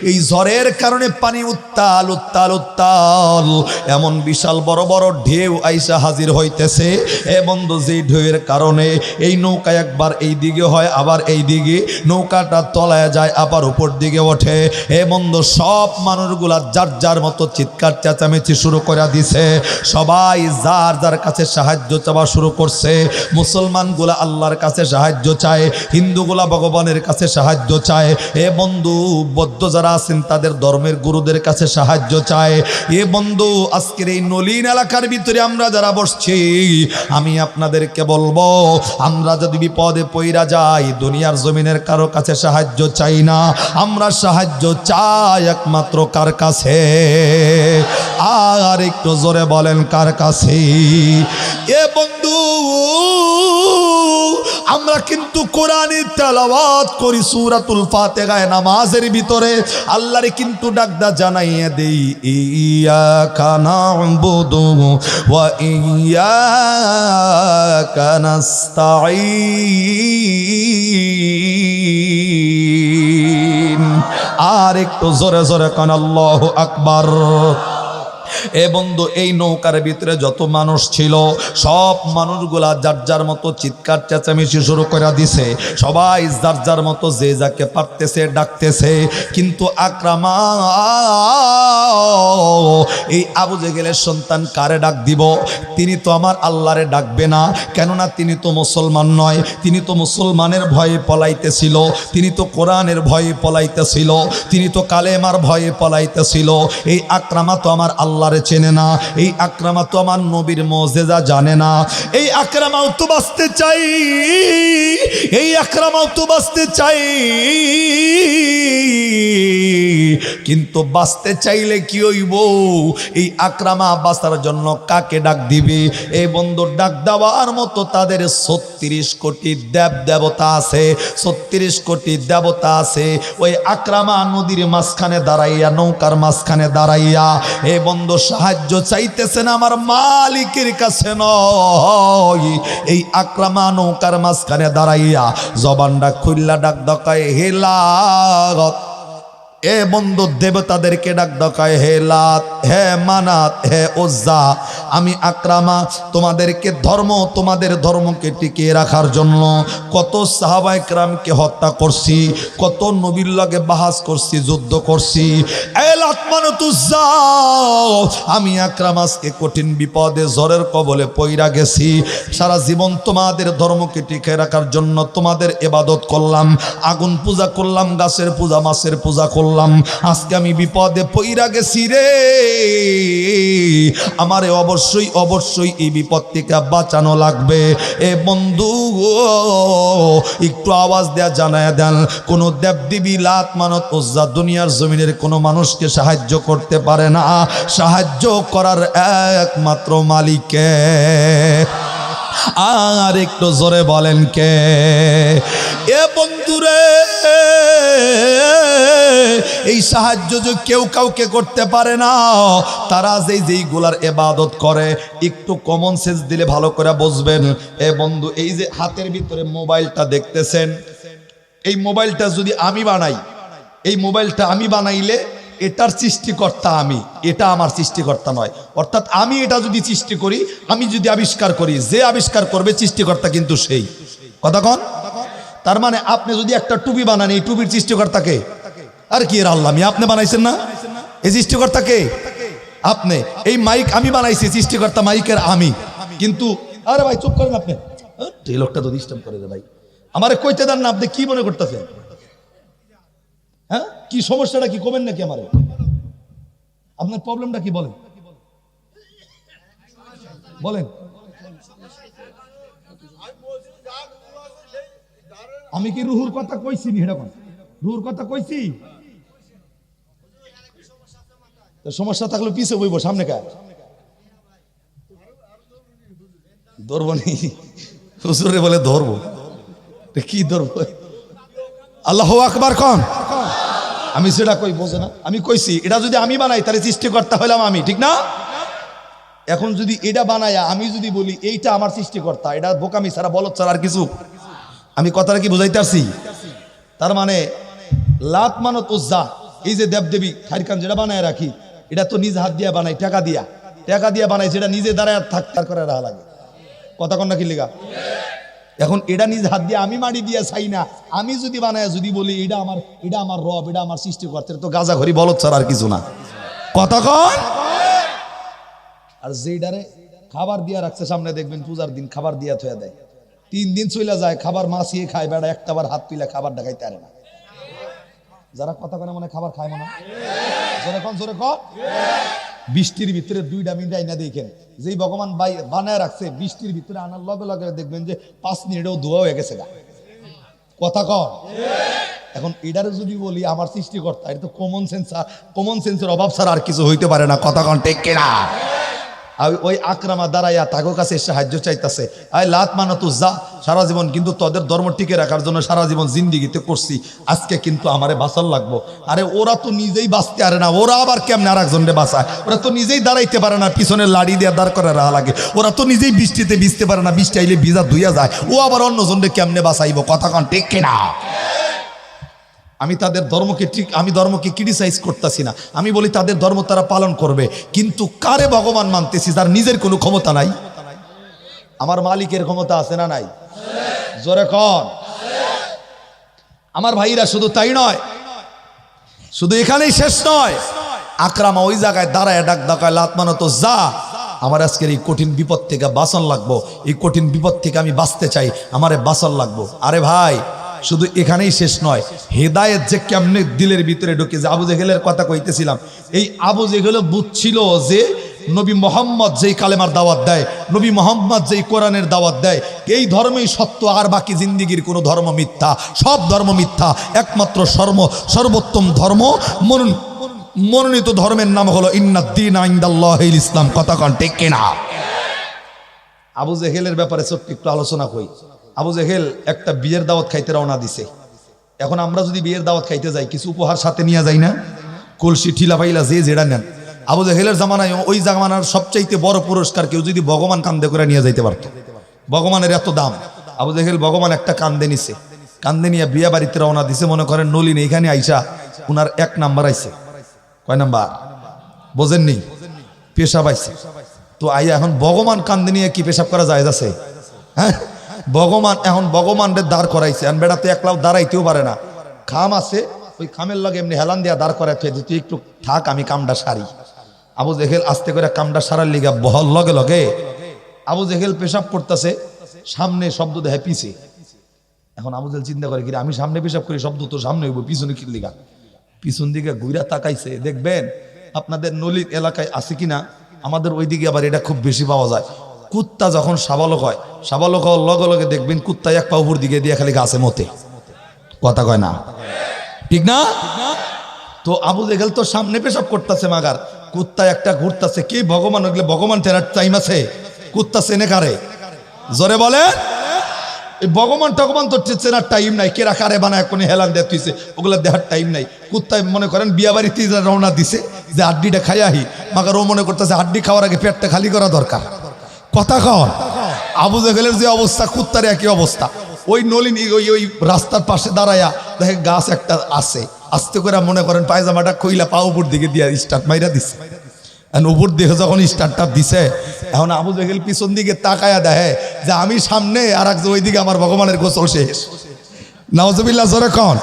[SPEAKER 1] এই ঝড়ের কারণে পানি উত্তাল উত্তাল উত্তাল, এমন বিশাল বড় বড় ঢেউ আইসা হাজির হইতেছে। এ বন্ধু, যে ঢেউয়ের কারণে এই নৌকা একবার এই দিকে হয় আবার এই দিকে, নৌকাটা তলায় যায় আবার উপর দিকে ওঠে। এ বন্ধু, সব মানুষগুলা যার যার মতো চিৎকার চেঁচামেচি শুরু করে দিছে। সবাই যার যার কাছে সাহায্য চাওয়া শুরু করছে। মুসলমানগুলা আল্লাহর কাছে সাহায্য চায়, হিন্দুগুলা ভগবানের কাছে সাহায্য চায়। এ বন্ধু, বৌদ্ধ যারা আছেন তাদের ধর্মের গুরুদের কাছে সাহায্য চায়। এ বন্ধু, আজকের এই নলিন এলাকার ভিতরে আমরা যারা বসছি, আমি আপনাদেরকে বলবো, আমরা যদি বিপদে পইরা যাই দুনিয়ার জমিনের কারো কাছে সাহায্য চাই না, আমরা সাহায্য চাই একমাত্র কার কাছে? আর একটু জোরে বলেন, কার কাছে? এ বন্ধু, আমরা কিন্তু কোরআনের তেলাওয়াত করি সূরাতুল ফাতিহায় নামাজের ভিতরে। আল্লাহরে কিন্তু ডাকদা জানাইয়া দেই, ইয়াকা না'বুদু ওয়া ইয়াকা নাস্তাঈন। আর একটু জোরে জোরে কান আল্লাহু আকবার। এ বন্ধু, এই নৌকার ভিতরে যত মানুষ ছিল সব মানুষগুলা যার যার মতো চিৎকার চেঁচামেচি শুরু করে দিছে। সবাই যার যার মতো যে যাকে পারতেছে ডাকতেছে। কিন্তু আকরামা এই আবু জেহেলের সন্তান কারে ডাক দিব? তিনি তো আমার আল্লাহরে ডাকবে না, কেননা তিনি তো মুসলমান নয়। তিনি তো মুসলমানের ভয়ে পলাইতেছিল, তিনি তো কোরআনের ভয়ে পলাইতেছিল, তিনি তো কালেমার ভয়ে পলাইতেছিল। এই আকরামা তো আমার আল্লাহরে চেনে না, এই আকরামা তো আমার নবীর মুজিজা জানে না। এই আকরামাও তো বাঁচতে চাই, এই আকরামাও তো বাঁচতে চাই, কিন্তু বাঁচতে চাইলে কি হইব? এই আকরামা বাঁচার জন্য কাকে ডাক দিবে? এই বন্ধু, ডাক দেওয়ার মতো তাদের 36 কোটি দেব দেবতা আছে, 36 কোটি দেবতা আছে। ওই আকরামা নদীর মাঝখানে দাঁড়াইয়া, নৌকার মাঝখানে দাঁড়াইয়া এই বন্ধু সাহায্য চাইতেছেন আমার মালিকের কাছে নয়। এই আকরামা নৌকার মাঝখানে দাঁড়াইয়া জবানটা খুললা ডাক দকায়, হেলাগত। এ বন্ধু, দেবতাদেরকে ডাক দকায়, হে লাত, হে মানাত, হে উজ্জা, আমি আকরামা তোমাদেরকে তোমাদের ধর্মকে টিকিয়ে রাখার জন্য কত সাহাবায়ে কেরামকে হত্যা করছি, কত নবীর লগে বাহাস করছি, যুদ্ধ করছি। এ লাত মানাত উজ্জা, আমি আকরামা আজকে কঠিন বিপদে ঝড়ের কবলে পইরা গেছি। সারা জীবন তোমাদের ধর্মকে টিকিয়ে রাখার জন্য তোমাদের ইবাদত করলাম, আগুন পূজা করলাম, গাছের পূজা, মাছের পূজা করলাম। আজকে আমি বিপদে পইরা গেছি রে, আমারে অবশ্যই অবশ্যই এই বিপদ থেকে বাঁচানো লাগবে। এ বন্ধু, একটু আওয়াজ দেয়া জানায় দেন, কোন দেবদেবী লাত মানত উজ্জা দুনিয়ার জমিনের কোনো মানুষকে সাহায্য করতে পারে না। সাহায্য করার একমাত্র মালিককে। আর একটু জোরে বলেন কে? এ বন্ধুরে, এই সাহায্য যে কেউ কাউকে করতে পারে না। তারা যেই গুলার ইবাদত করে, একটু কমন সেন্স দিলে ভালো করে বুঝবেন। এ বন্ধু, এই যে হাতের ভিতরে মোবাইলটা দেখতেছেন, এই মোবাইলটা যদি আমি বানাই, এই মোবাইলটা আমি বানাইলে এটার সৃষ্টিকর্তা আমি, এটা আমার সৃষ্টিকর্তা নয়। অর্থাৎ আমি এটা যদি সৃষ্টি করি, আমি যদি আবিষ্কার করি, যে আবিষ্কার করবে সৃষ্টিকর্তা কিন্তু সেই। কথা কন? তার মানে আপনি যদি একটা টুপি বানান, এই টুপির সৃষ্টিকর্তাকে আর কি এর আল্লাহ, আপনি বানাইছেন না? এই সৃষ্টিকর্তাকে আপনি। এই মাইক আমি বানাইছি, সৃষ্টিকর্তা মাইকের আমি। কিন্তু আরে ভাই চুপ করেন আপনি, এই লোকটা তো ডিস্টার্ব করে রে ভাই, আমারে কইতে দেন না। আপনি কি মনে করতেছেন? হ্যাঁ, কি সমস্যাটা কি কমেন নাকি আমারে? আপনার প্রবলেমটা কি বলেন, বলেন। আমি কি রুহুর কথা কইছি নি? এটা রুহুর কথা কইছি? সমস্যা থাকলে পিছে বইব, সামনে কা ধরবো নি? হুজুরে বলে ধরবো, কি ধরবো? আল্লাহু আকবার কন। আমি সেটা কই বোঝে না, আমি কইছি এটা যদি আমি বানাই তাহলে সৃষ্টিকর্তা হইলাম আমি, ঠিক না? এখন যদি এটা বানায়া আমি যদি বলি এইটা আমার সৃষ্টিকর্তা, এটা বোকামি ছাড়া বলত ছাড়া আর কিছু। আমি কথাটা কি বুঝাইতে পারছি? তার মানে লাত মানত উজ্জা, এই যে দেবদেবী খারিকান যেটা বানায় রাখি, এটা তো নিজ হাত দিয়া বানাই, টাকা দিয়া বানাই, যেটা নিজে দাঁড়ায় থাকতে করে রাখা লাগে। কথা কন না কি লেগা? এখন এটা নিজ হাত দিয়ে আমি মাটি দিয়া চাই না, আমি যদি বানায় যদি বলি এটা আমার রব, এটা আমার সৃষ্টিকর্তা, তো গাজা ঘড়ি বলত ছাড়া আর কিছু না। কথা কন। আর যেইডারে খাবার দিয়া রাখছে সামনে, দেখবেন পূজার দিন খাবার দিয়া থয়া দেয়, 3 দিন চলে যায়, খাবার মাছিয়ে খায়, বেড়া একটাবার হাত তুলে খাবার দেখাইতে পারে না। যারা কথা কয় মনে খাবার খায় না, জোরে কন। বৃষ্টির ভিতরে 2টা মিনিট আইনা দেখেন, যেই ভগবান বানায় রাখছে বৃষ্টির ভিতরে আনার লগে লগে দেখবেন যে 5 মিনিটেও ধোয়া হয়ে গেছে গা। কথা কন। এখন এটারে যদি বলি আমার সৃষ্টিকর্তা, এটা তো কমন সেন্সের অভাব ছাড়া আর কিছু হইতে পারে না। কথা কন ঠিক কিনা? ওই আকরামা দাঁড়াইয়া তাকে কাছে সাহায্য চাইতেছে, আয় লাত মানত উজ্জা, সারা জীবন কিন্তু তোদের ধর্ম টিকে রাখার জন্য সারা জীবন জিন্দিগিতে করছি, আজকে কিন্তু আমারে বাঁচার লাগবো। আরে ওরা তো নিজেই বাঁচতে পারে না, ওরা আবার কেমনে আর একজনকে বাঁচায়? ওরা তো নিজেই দাঁড়াইতে পারে না, পিছনে লাড়ি দিয়ে দাঁড় করে রাখা লাগে। ওরা তো নিজেই বৃষ্টিতে ভিজতে পারে না, বৃষ্টি আইলে ভিজা ধুইয়া যায়, ও আবার অন্যজনকে কেমনে বাঁচাইব? কথা কন ঠিক কিনা? আমি তাদের ধর্মকে ক্রিটিসাইজ করতেছি না, আমি বলি তাদের ধর্ম তারা পালন করবে, কিন্তু কারে ভগবান মানতেছি যার নিজের কোনো ক্ষমতা নাই? আমার মালিকের ক্ষমতা আছে না নাই? জোরে কন। আমার ভাইরা শুধু তাই নয়, শুধু এখানেই শেষ নয়, আকরামা ওই জায়গায় দাঁড়ায় ডাক ডাকায় লাত মানত যা, আমার আজকের এই কঠিন বিপদ থেকে বাঁচন লাগবো, এই কঠিন বিপদ থেকে আমি বাঁচতে চাই, আমারে বাঁচন লাগবো। আরে ভাই শুধু এখানেই শেষ নয়, হেদায়েত যে কেমনে দিলের ভিতরে ঢুকে, যে আবু জেহেলের কথা কইতেছিলাম, এই আবু জেহেল বুঝছিল যে নবী মোহাম্মদ যেই কালেমার দাওয়াত দেয়, নবী মোহাম্মদ যেই কোরআনের দাওয়াত দেয়, এই ধর্মই সত্য, আর বাকি জিন্দিগির কোনো ধর্ম মিথ্যা, সব ধর্ম মিথ্যা। একমাত্র সর্বোত্তম ধর্ম, মনোনীত ধর্মের নাম হলো ইন্নাদ-দীনা ইনদাল্লাহিল ইসলাম। কথা কন ঠিক কিনা? আবু জেহেলের ব্যাপারে ছোট্ট একটু আলোচনা করি। আবু জেহেল একটা বিয়ের দাওয়াত খাইতে রওনা দিছে। এখন আমরা যদি বিয়ের দাওয়াত খাইতে যাই, কিছু উপহার সাথে নিয়ে যাই না? কলসি, ঠিলা পাইলা যে যেটা নেন। আবু জেহেলের জামানায়, ওই জামানার সবচাইতে বড় পুরস্কার কেউ যদি ভগবান কান্দে করে নিয়ে যাইতে পারতো, ভগবানের এত দাম। আবু জেহেল ভগবান একটা কান্দে নিছে, কান্দে নিয়ে বিয়ে বাড়িতে রওনা দিছে। মনে করেন নলিন এইখানে আইসা উনার 1 নাম্বার আইছে। কয় নাম্বার বোঝেননি? পেশাব আইছে। তো আইয়া এখন ভগবান কান্দে নিয়ে কি পেশাব করা যায়? আছে? হ্যাঁ, ভগবানের দাঁড় করাইছে। আর বেড়া তো একলাও দাঁড়াইতেও পারে না, খাম আছে, ওই খামের লগে এমনি হেলান দিয়া দাঁড় করাইতে, তুই একটু থাক আমি কামটা সারি। আবু জেহেল আস্তে করে কামটা সারার লিগা বহল লগে লগে আবু জেহেল পেশাব করতেছে, সামনে শব্দ দেয় পিছে। এখন আবু জেহেল চিন্তা করে, কি আমি সামনে পেশাব করি, শব্দ তো সামনে হইব, পিছনে কি লিগা? পিছন দিকে ঘুরা তাকাইছে, দেখবেন আপনাদের নলির এলাকায় আছে কিনা, আমাদের ওইদিকে আবার এটা খুব বেশি পাওয়া যায়। কুত্তা যখন সাবালক হয়, সাবালক হওয়ার লগে লগে দেখবেন কুত্তা এক পা উপর দিকে দিয়ে খালি গাছে মতে। কথা কয় না ঠিক না? তো আবু জেহেল তো সামনে পেশাব করতেছে, মাগার কুত্তা একটা ঘুরতেছে। কি ভগবান, ওগুলো ভগবান টেরার টাইম আছে? কুত্তা চেনে কারে? জোরে বলে। এই ভগবান টগবান তো চেনার টাইম নাই, কেরা কারে বানায় কোন হেলান দেয় তুইছে, ওগুলো দেখার টাইম নাই। কুত্তায় মনে করেন বিয়া বাড়িতে রওনা দিছে যে হাড্ডিটা খাই আহি, মাগার ও মনে করতেছে হাড্ডি খাওয়ার আগে পেটটা খালি করা দরকার। কথা কন। আবু জেহেলের যে অবস্থা, কুত্তার একই অবস্থা। ওই নলিনী ওই রাস্তার পাশে দাঁড়ায়া দেখে গাছ একটা আছে, আস্তে করে মনে করেন পায়জামাটা কইলা পা উপর দিকে দিয়ে স্টার্ট মাইরা দিছে। উপর দিকে যখন স্টার্টটা দিছে, এখন আবু জেহেল পিছন দিকে তাকায়া দেখে যে আমি সামনে, আর একজন ওইদিকে আমার ভগবানের গোসল শেষ। নাউজুবিল্লাহ, জোরে কন।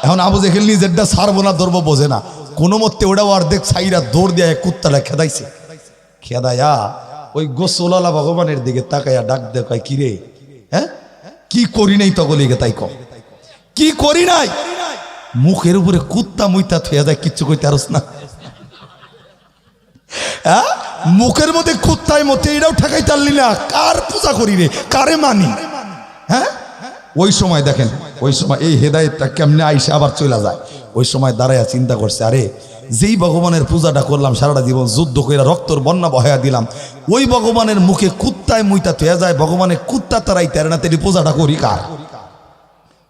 [SPEAKER 1] এখন আবু জেহেল নিজেরটা ছাড়বো না ধরবো বোঝে না, কোনো মতে ওটাও অর্ধেক ছাইরা দৌড় দিয়ে কুত্তাটা খেদাইছে। খেদাইয়া ওই গোসলওয়ালা ভগবানের দিকে তাকাইয়া ডাক দেখায়, কি রে, হ্যাঁ কি করি নাই তগলিকে? তাই কম কি করি নাই? মুখের উপরে কুত্তা মুইতা থুয়া যায়, কিচ্ছু কইতে আরস না। হ্যাঁ, মুখের মধ্যে কুত্তায় মতে, এটাও ঠেকাই তারলি না। কার পূজা করি রে, কারে মানি? হ্যাঁ, ওই সময় দেখেন, ওই সময় এই হেদায়েতটা কেমনে আইসা আবার চলে যায়। ওই সময় দাঁড়াইয়া চিন্তা করছে, আরে যেই ভগবানের পূজাটা করলাম, সারাটা জীবন যুদ্ধ করে রক্তর বন্যা বহায়া দিলাম, ওই ভগবানের মুখে কুত্তায় মুইতা থুয়া যায়, ভগবানের কুত্তা তারাই তেরে না, তেরি পূজাটা করি কার?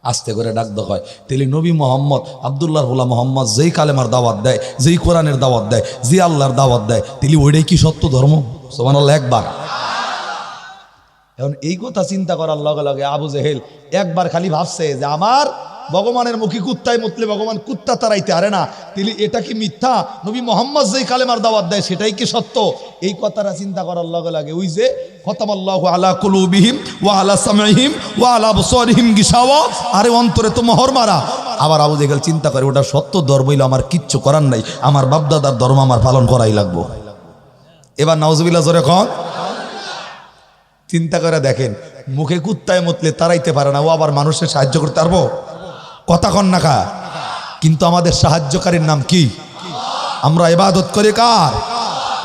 [SPEAKER 1] আস্তে করে ডাক দেওয়া হয়। তাহলে নবী মোহাম্মদ আব্দুল্লাহ মোহাম্মদ যেই কালেমার দাওয়াত দেয়, যেই কোরআনের দাওয়াত দেয়, যে আল্লাহর দাওয়াত দেয়, তাহলে ওইটাই কি সত্য ধর্ম? সুবহানাল্লাহ একবার। এখন এই কথা চিন্তা করার লগে লগে আবু জেহেল একবার খালি ভাবছে যে আমার ভগবানের মুখী কুত্তায় মুতলে ভগবান কুত্তা তারাইতে আরে না, তাহলে এটা কি মিথ্যা? নবী মোহাম্মদ যেই কালেমার দাওয়াত দেয় সেটাই কি সত্য? এই কথাটা চিন্তা করার লগে লগে ওই যে খতামাল্লাহু আলা কুলুবিহিম ওয়া আলা সামঈহিম ওয়া আলা আবসারিহিম গিশাওয়া, আরে অন্তরে তো মোহর মারা। আবার আবু জেহেল চিন্তা করে ওটা সত্য ধর্ম হইলো, আমার কিচ্ছু করার নাই, আমার বাপদাদার ধর্ম আমার পালন করাই লাগবো। এবার নাউজুবিল্লাহ জোরে কন। চিন্তা করে দেখেন, মুখে কুত্তায় মুতলে তারাইতে পারে না, ও আবার মানুষের সাহায্য করতে পারবো? কথা কন না কা? কিন্তু আমাদের সাহায্যকারীর নাম কি? আমরা ইবাদত করি কার?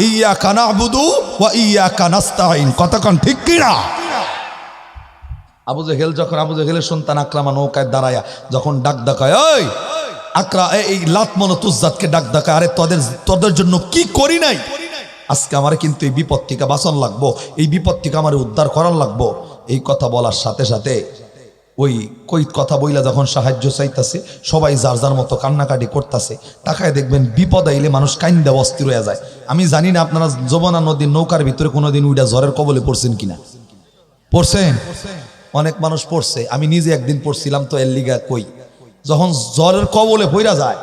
[SPEAKER 1] ইয়্যাকা না'বুদু ওয়া ইয়্যাকা নাস্তাঈন। কথা কন ঠিক কি না? আবু জেহেলের সন্তান আকরামা নৌকায় দাঁড়ায়া যখন ডাক ডাকায়, ওই আকরা, এই লাত মানাত উজ্জাতকে ডাক ডাকায়, আরে তোদের জন্য কি করি নাই, আজকে আমার কিন্তু এই বিপদ থেকে বাঁচান লাগবো, এই বিপদ থেকে আমার উদ্ধার করার লাগবো। এই কথা বলার সাথে সাথে ওই কথা বইলা যখন সাহায্য চাইতেছে, সবাই যার যার মতো কান্নাকাটি করতেছে। তাকায় দেখবেন বিপদ আইলে মানুষ কাইন্দা অস্থির হয়ে যায়। আমি জানি না আপনারা যমুনা নদীর নৌকার ভিতরে কোনোদিন উইটা ঝড়ের কবলে পড়ছেন কিনা? পড়ছেন? অনেক মানুষ পড়ছে, আমি নিজে একদিন পড়ছিলাম। তো এর লিগা কই, যখন ঝড়ের কবলে পইরা যায়,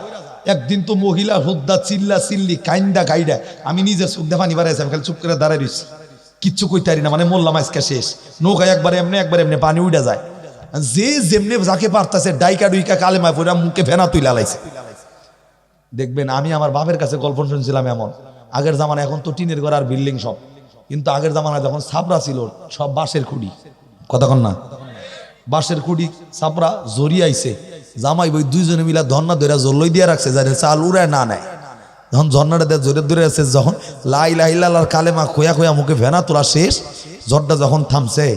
[SPEAKER 1] একদিন তো মহিলা হুদ্দা চিল্লা চিল্লি কাইন্দা গাইডা, আমি নিজের চোখ দিয়ে পানি বাড়াইছি, আমি খালি চুপ করে দাঁড়াই রয়েছি, কিচ্ছু কইতারি না, মানে মোল্লা মাইজকা শেষ। নৌকায় একবার এমনি পানি উইডা যায়, যে যেমনি যাকে পারতাছে ডাইকা ডুইকা কালেমায় পড়া মুখে ফেনা তুই লালাইছে। দেখবেন আমি আমার বাপের কাছে গল্প শুনছিলাম এমন, আগের জামানা, এখন তো টিনের ঘর আর বিল্ডিং সব, কিন্তু আগের জামানায় যখন ছাপরা ছিল সব বাঁশের খুঁড়ি। কথা কন না? বাঁশের খুঁড়ি ছাপরা জড়িয়াইছে, জামাই বই দুইজনে মিলা ধর্না ধরে জল্লই দিয়ে রাখছে, যাতে চাল উড়ায় না নেয়। যখন ঝর্ণাটা দিয়ে জোরে দূরে আছে, যখন লা ইলাহা ইল্লাল্লাহর কালেমা খোয়া খোয়া মুখে ফেনা তোলা শেষ, ঝড়টা যখন থামছে,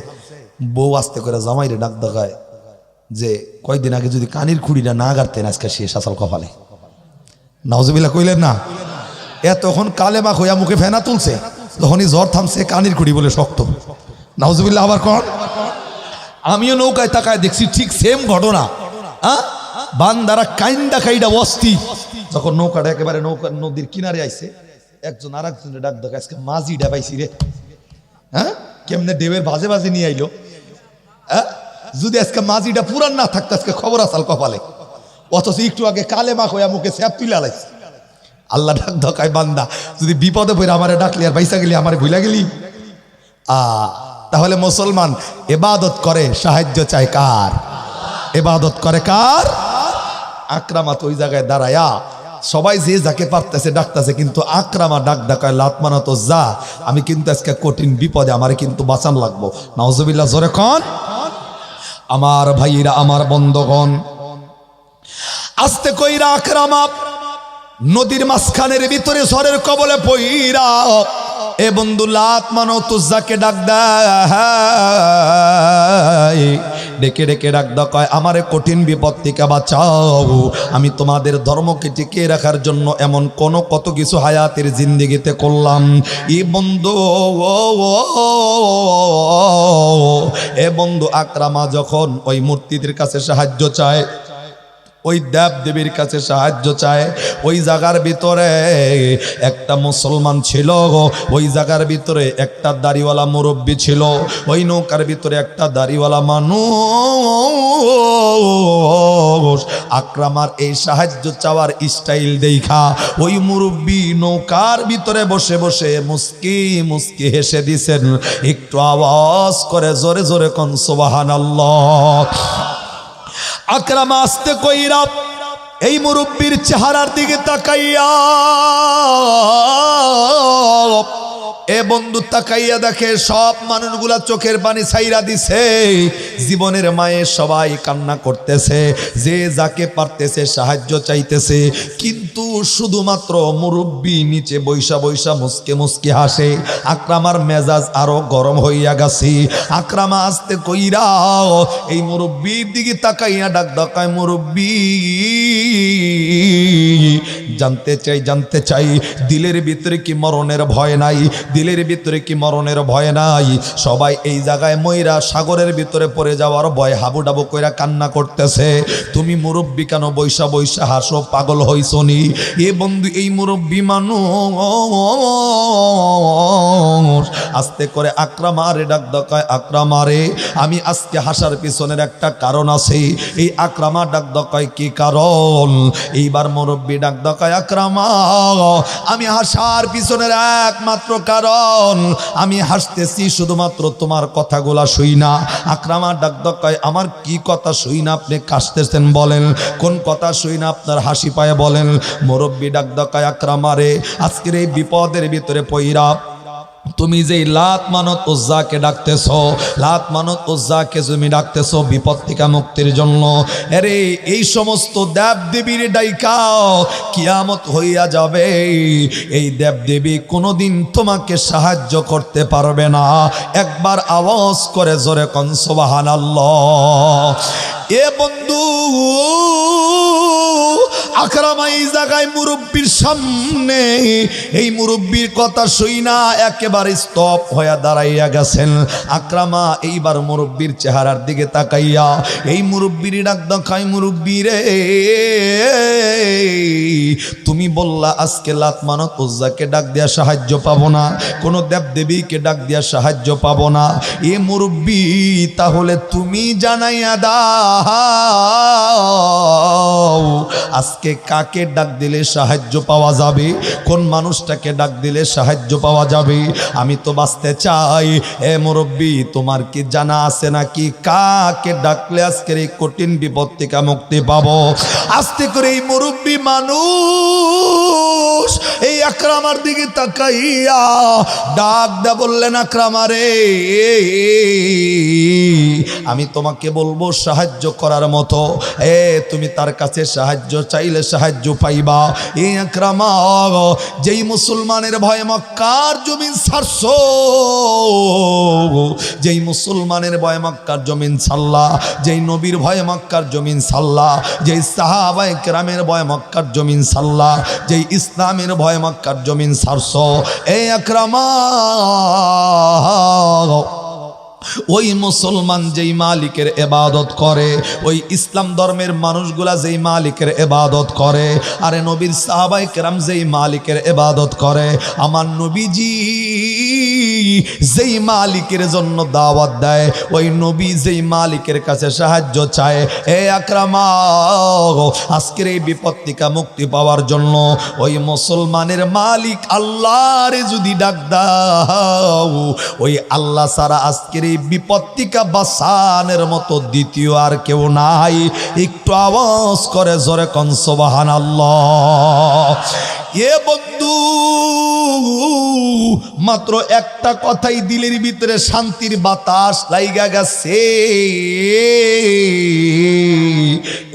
[SPEAKER 1] বউ আস্তে করে জামাইরে ডাক দেখায় যে কয়েকদিন আগে যদি কানির খুঁড়িটা না গাড়তেন আজকে শেষ আসল কপালে। নাউজুবিল্লাহ কইলেন না? তখন কালেমা খোয়া মুখে ফেনা তুলছে, তখনই ঝড় থামছে, কানির খুঁড়ি বলে শক্ত। নাউজুবিল্লাহ। আবার কন, আমিও নৌকায় তাকায় দেখছি ঠিক সেম ঘটনা। বান্দারা কাইন্দা কাইডা বস্তি, যখন নৌকাটা একেবারে নদীর কিনারে আইছে, একজন আর একজনের ডাক দেখা, আজকে মাঝি ডাবাইছি রে। কেমনে ডেবের বাজে বাজে নিয়ে আইলো। যদি আজকে মাঝিটা পুরান না থাকতো আজকে খবর আসাল কপালে, অথচ একটু আগে কালেমা কইয়া মুখে স্যাপ তুলে আলাইছে। আল্লাহ ডাক ধকায়, বান্দা যদি বিপদে পড়ে আমারে ডাকলি আর পয়সা গেলি, আমারে ভুলা গেলি। তাহলে মুসলমান ইবাদত করে, সাহায্য চায় কার? ইবাদত করে কার? আকরামা তো ওই জায়গায় দাঁড়ায়া সবাই যে যাকে পারতেছে ডাকতেছে, কিন্তু আকরামা ডাক ডাকায়, লাত মানাত যা, আমি কিন্তু আজকে কঠিন বিপদে, আমারে কিন্তু বাঁচান লাগবো। নাউজুবিল্লাহ জোরে কন। আমার ভাইরা, আমার বন্ধুগণ, আস্তে কইরা আকরামা নদীর মাঝখানের ভিতরে ঝড়ের কবলে পইরা, এ বন্ধু লাত মানাত যাকে ডাক দেয়, ডেকে ডেকে ডাক কয়, আমারে কঠিন বিপদ থেকে বাঁচাও, আমি তোমাদের ধর্মকে টিকিয়ে রাখার জন্য এমন কত কিছু হায়াতের জিন্দেগিতে করলাম। এ বন্ধু আকরামা যখন ওই মূর্তিদের কাছে সাহায্য চায়, ওই দেব দেবীর কাছে সাহায্য চায়, ওই জায়গার ভিতরে একটা মুসলমান ছিল, ওই জায়গার ভিতরে একটা দাড়িওয়ালা মুরব্বী ছিল, ওই নৌকার ভিতরে একটা দাড়িওয়ালা মানুষ। আকরামার এই সাহায্য চাওয়ার স্টাইল দেখা ওই মুরব্বী নৌকার ভিতরে বসে বসে মুস্কি মুস্কি হেসে দিছেন। একটু আওয়াজ করে জোরে জোরে কোন সুবহানাল্লাহ। আকরামা আস্তে কইরা এই মুরব্বীর চেহারার দিকে তাকাইয়া, এ বন্ধু তাকাইয়া দেখে সব মানুষগুলা চোখের পানি ছাইরা দিছে, জীবনের মায়ে সবাই কান্না করতেছে, যে যাকে পারতেছে সাহায্য চাইতেছে, কিন্তু শুধুমাত্র মুরব্বী নিচে বৈশা বৈশা মুসকে মুসকে হাসে। আকরামার মেজাজ আরো গরম হইয়া গেছে। আকরামা আস্তে কইরা এই মুরব্বীর দিকে তাকাইয়া ডাক ডাকায়, মুরব্বী জানতে চাই দিলের ভিতরে কি মরণের ভয় নাই? দিলের দিলের ভিতরে কি মরণের ভয় নাই? সবাই এই জায়গায় ময়রা সাগরের ভিতরে পড়ে যাওয়ার ভয় হাবুডাবু কইরা কান্না করতেছে। তুমি মুরব্বী কেন বৈশা বৈশা হাসো? পাগল হইছনি? এ বন্ধু, এই মুরব্বী মানুষ আস্তে করে আকরামারে ডাক দকায়, আকরামারে আমি আজকে হাসার পিছনের একটা কারণ আছে। এই আকরামা ডাক দকায়, কি কারণ? এইবার মুরব্বী ডাক দকায়, আকরামা আমি হাসার পিছনের একমাত্র কারণ, আমি হাসতেছি শুধুমাত্র তোমার কথাগুলা শুই না। আকরামা ডাক দকায়, আমার কি কথা শুই না আপনি কাশতেছেন? বলেন কোন কথা শুই না আপনার হাসি পায় বলেন। মুরব্বী ডাক দকায়, আকরামারে আজকের এই বিপদের ভিতরে পইরা তুমি যে লাত মানত উজ্জাকে ডাকতেছ, লাত মানত উজ্জাকে তুমি ডাকতেছ বিপদ থেকে মুক্তির জন্য। আরে এই সমস্ত দেব দেবীর ডাইকাও কিয়ামত হইয়া যাবে, এই দেব দেবী কোনোদিন তোমাকে সাহায্য করতে পারবে না। একবার আওয়াজ করে জোরে কোন সুবহানাল্লাহ। এ বন্ধু, আকরামা এই জায়গায় মুরব্বীর সামনে এই মুরব্বীর কথা শুই না একেবারে স্তব হয়ে দাঁড়াইয়া গেছেন। আকরামা এইবার মুরব্বীর চেহারার দিকে তাকাইয়া এই মুরব্বীর ডাক দেখায়, মুরব্বী রে তুমি বললা আজকে লাত মানত উজ্জাকে ডাক দিয়া সাহায্য পাবো না, কোনো দেবদেবীকে ডাক দিয়া সাহায্য পাবো না। এ মুরব্বী তাহলে তুমি জানাইয়া দাও আজকে কাকে ডাক দিলে সাহায্য পাওয়া যাবে, কোন মানুষটাকে ডাক দিলে সাহায্য পাওয়া যাবে। আমি তো বাঁচতে চাই। এ মুরব্বী তোমার কি জানা আছে নাকি কাকে ডাকলে আজকের এই কঠিন বিপদ থেকে মুক্তি পাবো? আস্তে করে এই মুরব্বী মানুষ এই আকরামার দিকে তাকাইয়া ডাক দেয়া বললেন, আকরামারে আমি তোমাকে বলবো সাহায্য করার মতো, তুমি তার কাছে সাহায্য চাইলে সাহায্য পাইবা। এই আকরামা যেই মুসলমানের ভয়ে মক্কার জমিন ছাড়ছো, যেই মুসলমানের ভয়ে মক্কার জমিন ছাড়লা, যেই নবীর ভয়ে মক্কার জমিন ছাড়লা, যেই সাহাবায়ে কেরামের ভয়ে মক্কার জমিন ছাড়লা, যেই ইসলামের ভয়ে মক্কার জমিন ছাড়ছো, এই আকরামা ওই মুসলমান যেই মালিকের ইবাদত করে, ওই ইসলাম ধর্মের মানুষগুলা যেই মালিকের ইবাদত করে, আরে নবীর সাহাবায়ে কেরাম যেই মালিকের ইবাদত করে, আমার নবীজি যেই মালিকের জন্য দাওয়াত দেয়, ওই নবী যেই মালিকের কাছে সাহায্য চায়, এ আকরামা আজকের এই বিপদ থেকে মুক্তি পাওয়ার জন্য ওই মুসলমানের মালিক আল্লাহরে যদি ডাক দাও, ওই আল্লাহ ছাড়া আজকের এই বিপদ থেকে বাঁচানোর মতো দ্বিতীয় আর কেউ নাই। একটু আওয়াজ করে জোরে কোন সুবহানাল্লাহ। এ বন্ধু, মাত্র একটা কথাই দিলের ভিতরে শান্তির বাতাস লাইগা গেছে।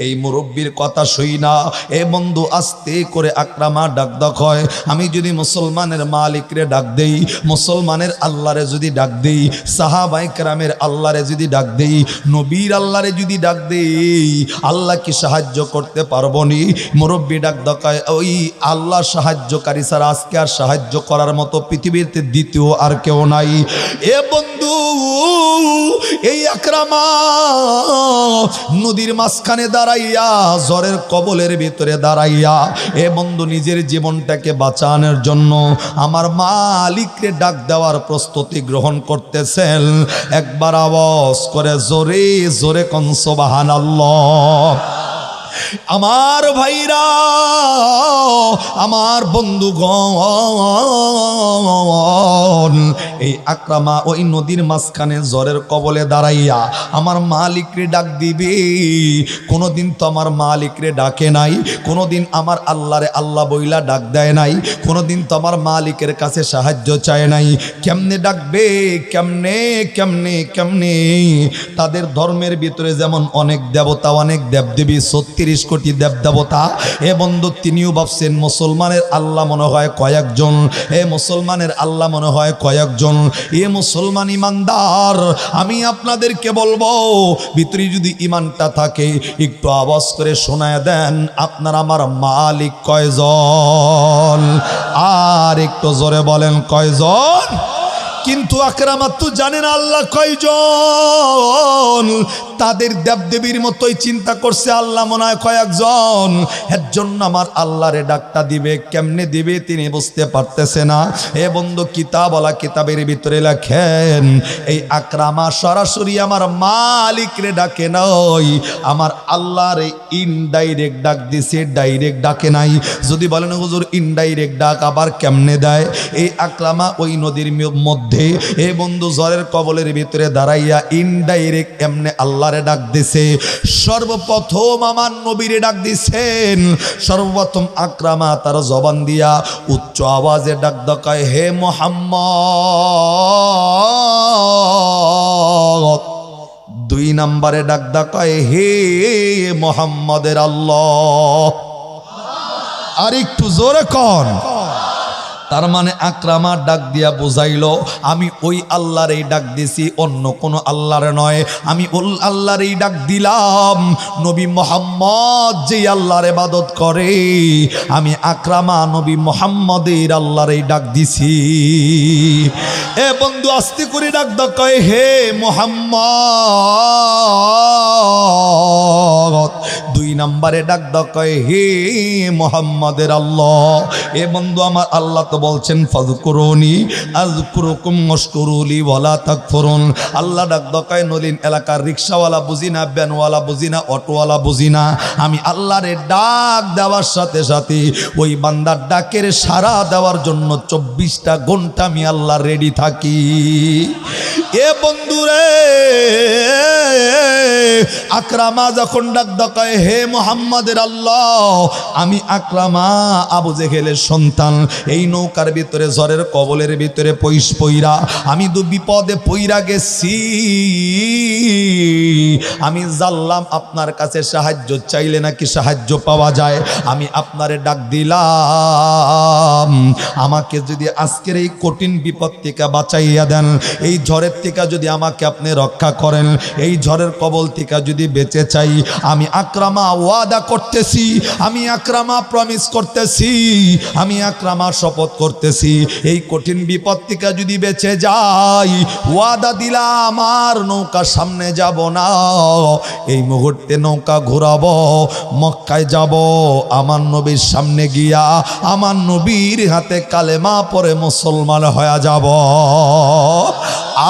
[SPEAKER 1] এই মুরব্বীর কথা শুই না এ বন্ধু আস্তে করে আকরামা ডাক হয়, আমি যদি মুসলমানের মালিকরে ডাক দেই, মুসলমানের আল্লাহরে যদি ডাক দেই, সাহাবায়ে কেরামের আল্লাহরে যদি ডাক দেই, নবীর আল্লাহরে যদি ডাক দেই, আল্লাহ কি সাহায্য করতে পারবো নি? মুরব্বী ডাক দকায়, ওই আল্লাহ সাহায্যকারী ছাড়া আজকে আর সাহায্য করার মতো পৃথিবীতে দ্বিতীয় আর কেউ নাই। এ বন্ধু, এই আকরামা নদীর মাঝখানে দাঁড়াইয়া, জ্বরের কবলের ভিতরে দাঁড়াইয়া, এ বন্ধু নিজের জীবনটাকে বাঁচানোর জন্য আমার মালিককে ডাক দেওয়ার প্রস্তুতি গ্রহণ করতেছেন। একবার আওয়াজ করে জোরে জোরে কোন সুবহানাল্লাহ। আমার ভাইরা, আমার বন্ধুগণ, এই আকরামা ওই নদীর মাঝখানে জ্বরের কবলে দাঁড়াইয়া আমার মালিকরে ডাক দিবে। কোনোদিন তো আমার মালিকরে ডাকে নাই, কোনোদিন আমার আল্লাহরে আল্লাহ বইলা ডাক দেয় নাই, কোনোদিন তো আমার মালিকের কাছে সাহায্য চায় নাই। কেমনে ডাকবে? কেমনে কেমনে কেমনে? তাদের ধর্মের ভিতরে যেমন অনেক দেবতা, অনেক দেবদেবী, 36 কোটি দেবদেবতা। এ বন্ধু তিনিও ভাবছেন মুসলমানের আল্লাহ মনে হয় কয়েকজন, এ মুসলমানের আল্লাহ মনে হয় কয়েকজন। এ মুসলমান ইমানদার, আমি আপনাদেরকে বলবো, ভিতরে যদি ইমানটা থাকে একটু আওয়াজ করে শোনায় দেন, আপনার আমার মালিক কয়জন? আর একটু জোরে বলেন কয়জন? কিন্তু আকরামাত তো জানেন আল্লাহ কয়জন, তাদের দেবদেবীর মতোই চিন্তা করছে আল্লাহ মনে হয় কয়েকজন, এর জন্য আমার আল্লাহরে ডাকটা দিবে, কেমনে দিবে তিনি বুঝতে পারতেছে না। এ বন্ধু কিতাবওয়ালা কিতাবের ভিতরে লেখেন এই আকরামা সরাসরি আমার মালিকরে ডাকে নাই, আমার আল্লাহরে ইনডাইরেক্ট ডাক দিছে, ডাইরেক্ট ডাকে নাই। যদি বলেন হুজুর ইনডাইরেক্ট ডাক আবার কেমনে দেয়, এই আকরামা ওই নদীর মধ্যে এ বন্ধু জ্বরের কবলের ভিতরে দাঁড়াইয়া ইনডাইরেক্ট এমনে আল্লাহরে ডাক দিছে। সর্বপ্রথম আমার নবীরে ডাক দিছেন, সর্বপ্রথম আকরামা তার জবান দিয়া উচ্চ আওয়াজে ডাক দেয় হে মুহাম্মদ। দুই নম্বরে ডাক দেয় হে মুহাম্মদের আল্লাহ। আর একটু জোরে কন। তার মানে আকরামা ডাক দিয়া বুঝাইলো আমি ওই আল্লাহরই ডাক দিছি, অন্য কোনো আল্লাহর নয়। আমি আল্লাহরই ডাক দিলাম, নবী মুহাম্মদ যে আল্লাহর ইবাদত করে আমি আকরামা নবী মুহাম্মদের আল্লাহরই ডাক দিছি। এ বন্ধু আস্তে করে ডাক কয় হে মুহাম্মদ। দুই নম্বরে ডাক কয় হে মুহাম্মদের আল্লাহ। এ বন্ধু আমার আল্লাহ তো বলছেন ফাযকুরুনি আযকুরুকুম ওয়াশকুরুলি ওয়ালা তাকফুরুন। আল্লাহ ডাক দকায় নলিন এলাকার রিকশাওয়ালা বুঝি না, ভ্যানওয়ালা বুঝি না, অটোওয়ালা বুঝি না, আমি আল্লাহরে ডাক দেওয়ার সাথে সাথে ওই বান্দার ডাকের সাড়া দেওয়ার জন্য 24টা ঘন্টা আমি আল্লাহ রেডি থাকি। এ বন্ধুরে আকরামা যখন ডাক দকায় হে মুহাম্মাদের আল্লাহ, আমি আকরামা আবু জেহেলের সন্তান, এই নৌকার ভিতরে ঝড়ের কবলের ভিতরে পইরা আমি দু বিপদে পইরা গেছি, আমি জানলাম আপনার কাছে সাহায্য চাইলে নাকি সাহায্য পাওয়া যায়। আমি আপনারে ডাক দিলাম, আমাকে যদি আজকের এই কঠিন বিপদ থেকে বাঁচাইয়া দেন, এই ঝড়ের থেকে যদি আমাকে আপনি রক্ষা করেন, এই ঝড়ের কবল থেকে যদি বেঁচে চাই, আমি আকরামা ওয়াদা করতেছি, আমি আকরামা প্রমিস করতেছি, আমি আকরামা শপথ করতেছি, এই কঠিন বিপদ থেকে যদি বেঁচে যাই, ওয়াদা দিলাম আর নৌকা সামনে যাব না, এই মুহূর্তে নৌকা ঘোরাবো, মক্কায় যাব, আমার নবীর সামনে গিয়া আমার নবীর হাতে কালেমা পড়ে মুসলমান হয়ে যাব।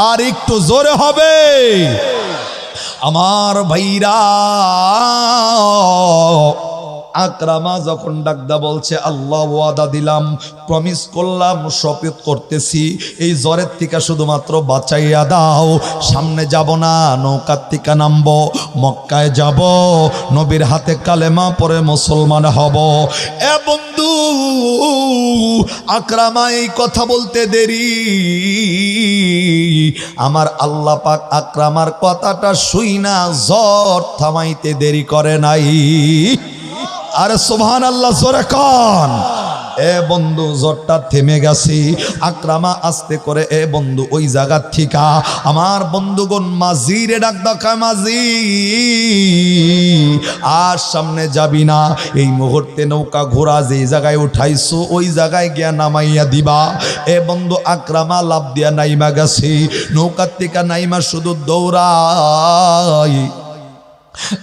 [SPEAKER 1] আর একটু জোরে হবে আমার ভাইরা। আকরামা যখন ডাকদা বলছে আল্লাহ ওয়াদা দিলাম, প্রমিস করলাম, শপথ করতেছি, এই জ্বরের থেকে শুধুমাত্র বাঁচাইয়া দাও, সামনে যাব না, নৌকার থেকে নামবো, মক্কায় যাব, নবীর হাতে কালেমা পরে মুসলমান হব। এ বন্ধু আকরামা এই কথা বলতে দেরি, আমার আল্লাহ পাক আকরামার কথাটা শুই না জ্বর থামাইতে দেরি করে নাই। আরে সুবহানাল্লাহ জোরে কন। এ বন্ধু জ্বরটা থেমে গেছে, আকরামা আস্তে করে এ বন্ধু ওই জায়গা থেকে আমার বন্ধুগণ মাঝিরে ডাক দেখা, মাঝি আর সামনে যাবি না, এই মুহূর্তে নৌকা ঘোড়া যে জায়গায় উঠাইছো ওই জায়গায় গিয়া নামাইয়া দিবা। এ বন্ধু আকরামা লাভ দিয়া নাইমা গেছে, নৌকার থেকে নাইমা শুধু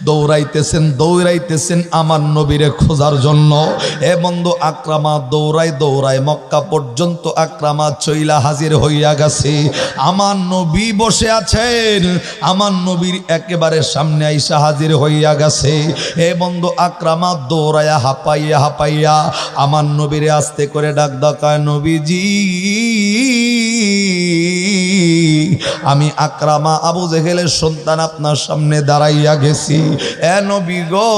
[SPEAKER 1] দৌড়াইতেছেন আমার নবীরে খোঁজার জন্য। এ বন্ধু আকরামা দৌড়ায় মক্কা পর্যন্ত আকরামা চইলা হাজির হইয়া গেছে। আমার নবী বসে আছেন, আমার নবীর একেবারে সামনে আইসা হাজির হইয়া গেছে। এ বন্ধু আকরামা দৌড়াইয়া হাঁপাইয়া আমার নবীরে আস্তে করে ডাক ডাকায়, নবীজি আমি আকরামা আবু জেহেলের সন্তান আপনার সামনে দাঁড়াইয়া গেছি। এ নবী গো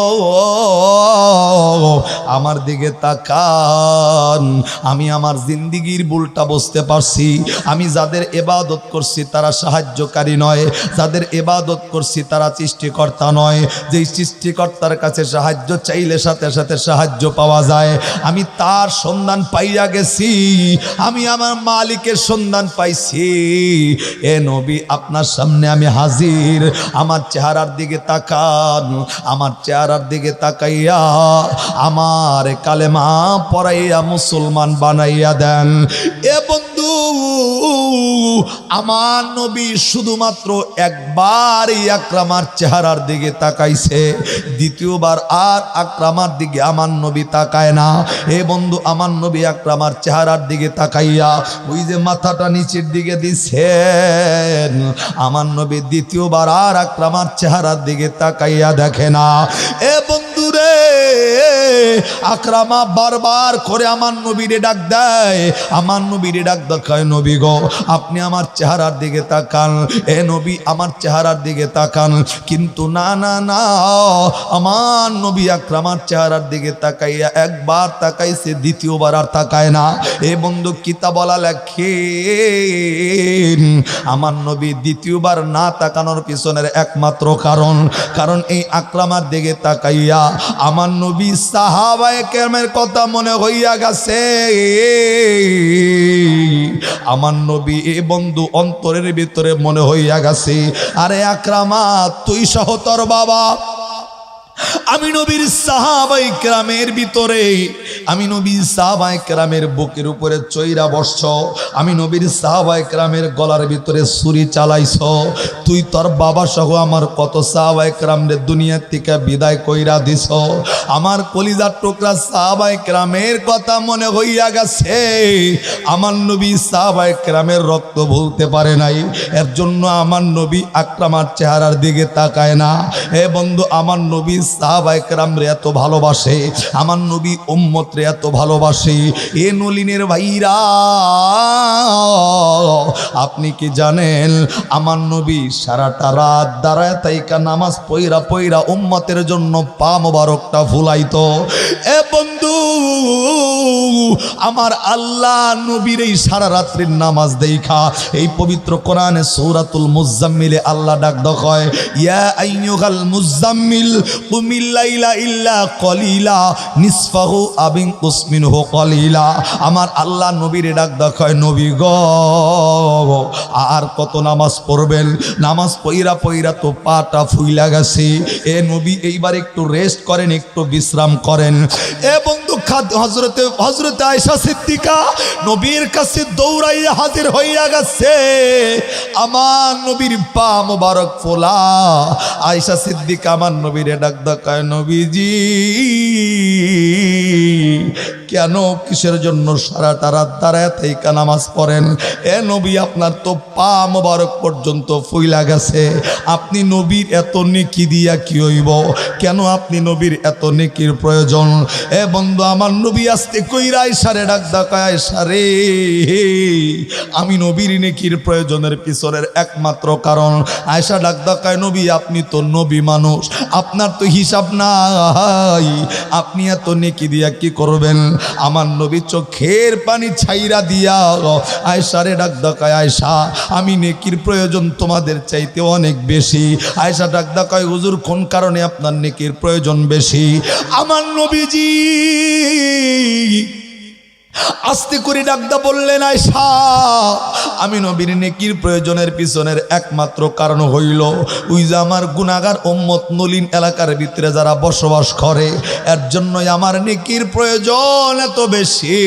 [SPEAKER 1] আমার দিকে তাকান, আমি আমার জিন্দিগির ভুলটা বুঝতে পারছি, আমি যাদের ইবাদত করছি তারা সাহায্যকারী নয়, যাদের ইবাদত করছি তারা সৃষ্টিকর্তা নয়, যেই সৃষ্টিকর্তার কাছে সাহায্য চাইলে সাথে সাথে সাহায্য পাওয়া যায়, আমি তার সন্ধান পাইয়া গেছি, আমি আমার মালিকের সন্ধান পাইছি। এ নবী আপনার সামনে আমি হাজির, আমার চেহারার দিকে তাকান, আমার চেহারার দিকে তাকাইয়া আমার কালেমা পড়াইয়া মুসলমান বানাইয়া দেন। এ বন্ধু বন্ধু আমার নবী শুধুমাত্র একবার এই আকরামার চেহারার দিকে তাকাইছে, দ্বিতীয়বার আর আকরামার দিকে আমার নবী তাকায় না। এ বন্ধু আমার নবী আকরামার চেহারার দিকে তাকাইয়া ওই যে মাথাটা নিচের দিকে দিছেন, আমার নবী দ্বিতীয়বার আর আকরামার চেহারার দিকে তাকাইয়া দেখে না। এ বন্ধু রে, আকরামা বারবার করে আমার নবীরে ডাক দেয়, আমার নবীরে ডাক দেখায়, নবী গো আপনি আমার চেহারার দিকে তাকান, এ নবী আমার চেহারার দিকে তাকান। কিন্তু না না না, আমার নবী আকরামার চেহারার দিকে তাকাইয়া একবার তাকাইছে, দ্বিতীয়বার আর তাকায় না। এ বন্ধু কিতাব বলা লেখে আমার নবী দ্বিতীয়বার না তাকানোর পিছনের একমাত্র কারণ এই আকরামার দিকে তাকাইয়া আমার নবী সাহাবায়ে কেরামের কথা মনে হইয়া গেছে। আমার নবী এ বন্ধু অন্তরের ভিতরে মনে হইয়া গেছে, আরে আকরামা তুই সহ তোর বাবা আমি নবীর সাহাবায়ে কেরামের ভিতরে, আমি নবীর সাহাবায়ে কেরামের বুকের উপরে চৈরা বসছ, আমি নবীর সাহাবায়ে কেরামের গলার ভিতরে ছুরি চালাইছ, তুই তোর বাবা সহ আমার কত সাহাবায়ে কেরামরে দুনিয়া থেকে বিদায় কইরা দিছ। আমার কলিজার টুকরা সাহাবায়ে কেরামের কথা মনে হইয়া গেছে। আমার নবী সাহাবায়ে কেরামের রক্ত ভুলতে পারে নাই, এর জন্য আমার নবী আকরামার চেহারার দিকে তাকায় না। এ বন্ধু আমার নবী সাহাবায়ে কেরামরে এত ভালোবাসে, আমার নবী উম্মতরে এত ভালোবাসে। এ নলিনের ভাইরা আপনি কি জানেন আমার নবী সারাটা রাত দাঁড়ায় তাইকা নামাজ পইরা পইরা উম্মতের জন্য পা মোবারকটা ফুলাইতো। এ বন্ধু আমার আল্লাহ নবীর এই সারা রাত্রির নামাজ দেখা এই পবিত্র কোরআনে সূরাতুল মুজাম্মিলে আল্লাহ ডাক দেয়, ইয়া আইয়ুহাল মুজাম্মিল কুমিল লাইলা ইল্লা কলিলা নিসফাহু আবিন কুসমিনহু কলিলা। আমার আল্লাহ নবীরে ডাক দেয়, নবী গো আর কত নামাজ পড়বেন, নামাজ পইরা পইরা তো পাটা ফুইলা গেছে, এ নবী এইবার একটু রেস্ট করেন, একটু বিশ্রাম করেন। এ বন্ধু হযরতে আয়েশা সিদ্দিকা নবীর কাছে দৌড়াইয়া হাজির হইয়া গেছে, আমার নবীর পা মোবারক ফোলা। আয়েশা সিদ্দিকা আমার নবীরে ডাক দেয়, নবীজি কেন কিসের জন্য সারাটা রাত দাঁড়ায় থেকে নামাজ পড়েন? এ নবী আপনার তো পা মোবারক পর্যন্ত ফুইলা গেছে, আপনি নবীর এত নেকি দিয়া কি হইব? কেন আপনি নবীর এত নেকির প্রয়োজন? এ বন্ধু আমার নবী আস্তে কইরা আয়েশারে ডাক দেয়, আয়েশা রে আমি নবীর নেকির প্রয়োজনের পিছনের একমাত্র কারণ। আয়েশা ডাক দেয়, নবী আপনি তো নবী মানুষ, আপনার তো হিসাব নাই, আপনি এত নেকি দিয়া কি করবেন? আমার নবী চোখের পানি ছাইরা দিয়া আয়েশারে ডাক দেয়, আয়েশা আমি নেকির প্রয়োজন তোমাদের চাইতে অনেক বেশি। আয়েশা ডাক দেয়, হুজুর কোন কারণে আপনার নেকির প্রয়োজন বেশি? আমার নবীজি আস্তে করে ডাকদা বললেন, আয়েশা আমি নবীর নেকির প্রয়োজনের পিছনের একমাত্র কারণ হইল ওই যে আমার গুনাহগার উম্মত নলিন এলাকার ভিতরে যারা বসবাস করে, এর জন্যই আমার নেকির প্রয়োজন এত বেশি।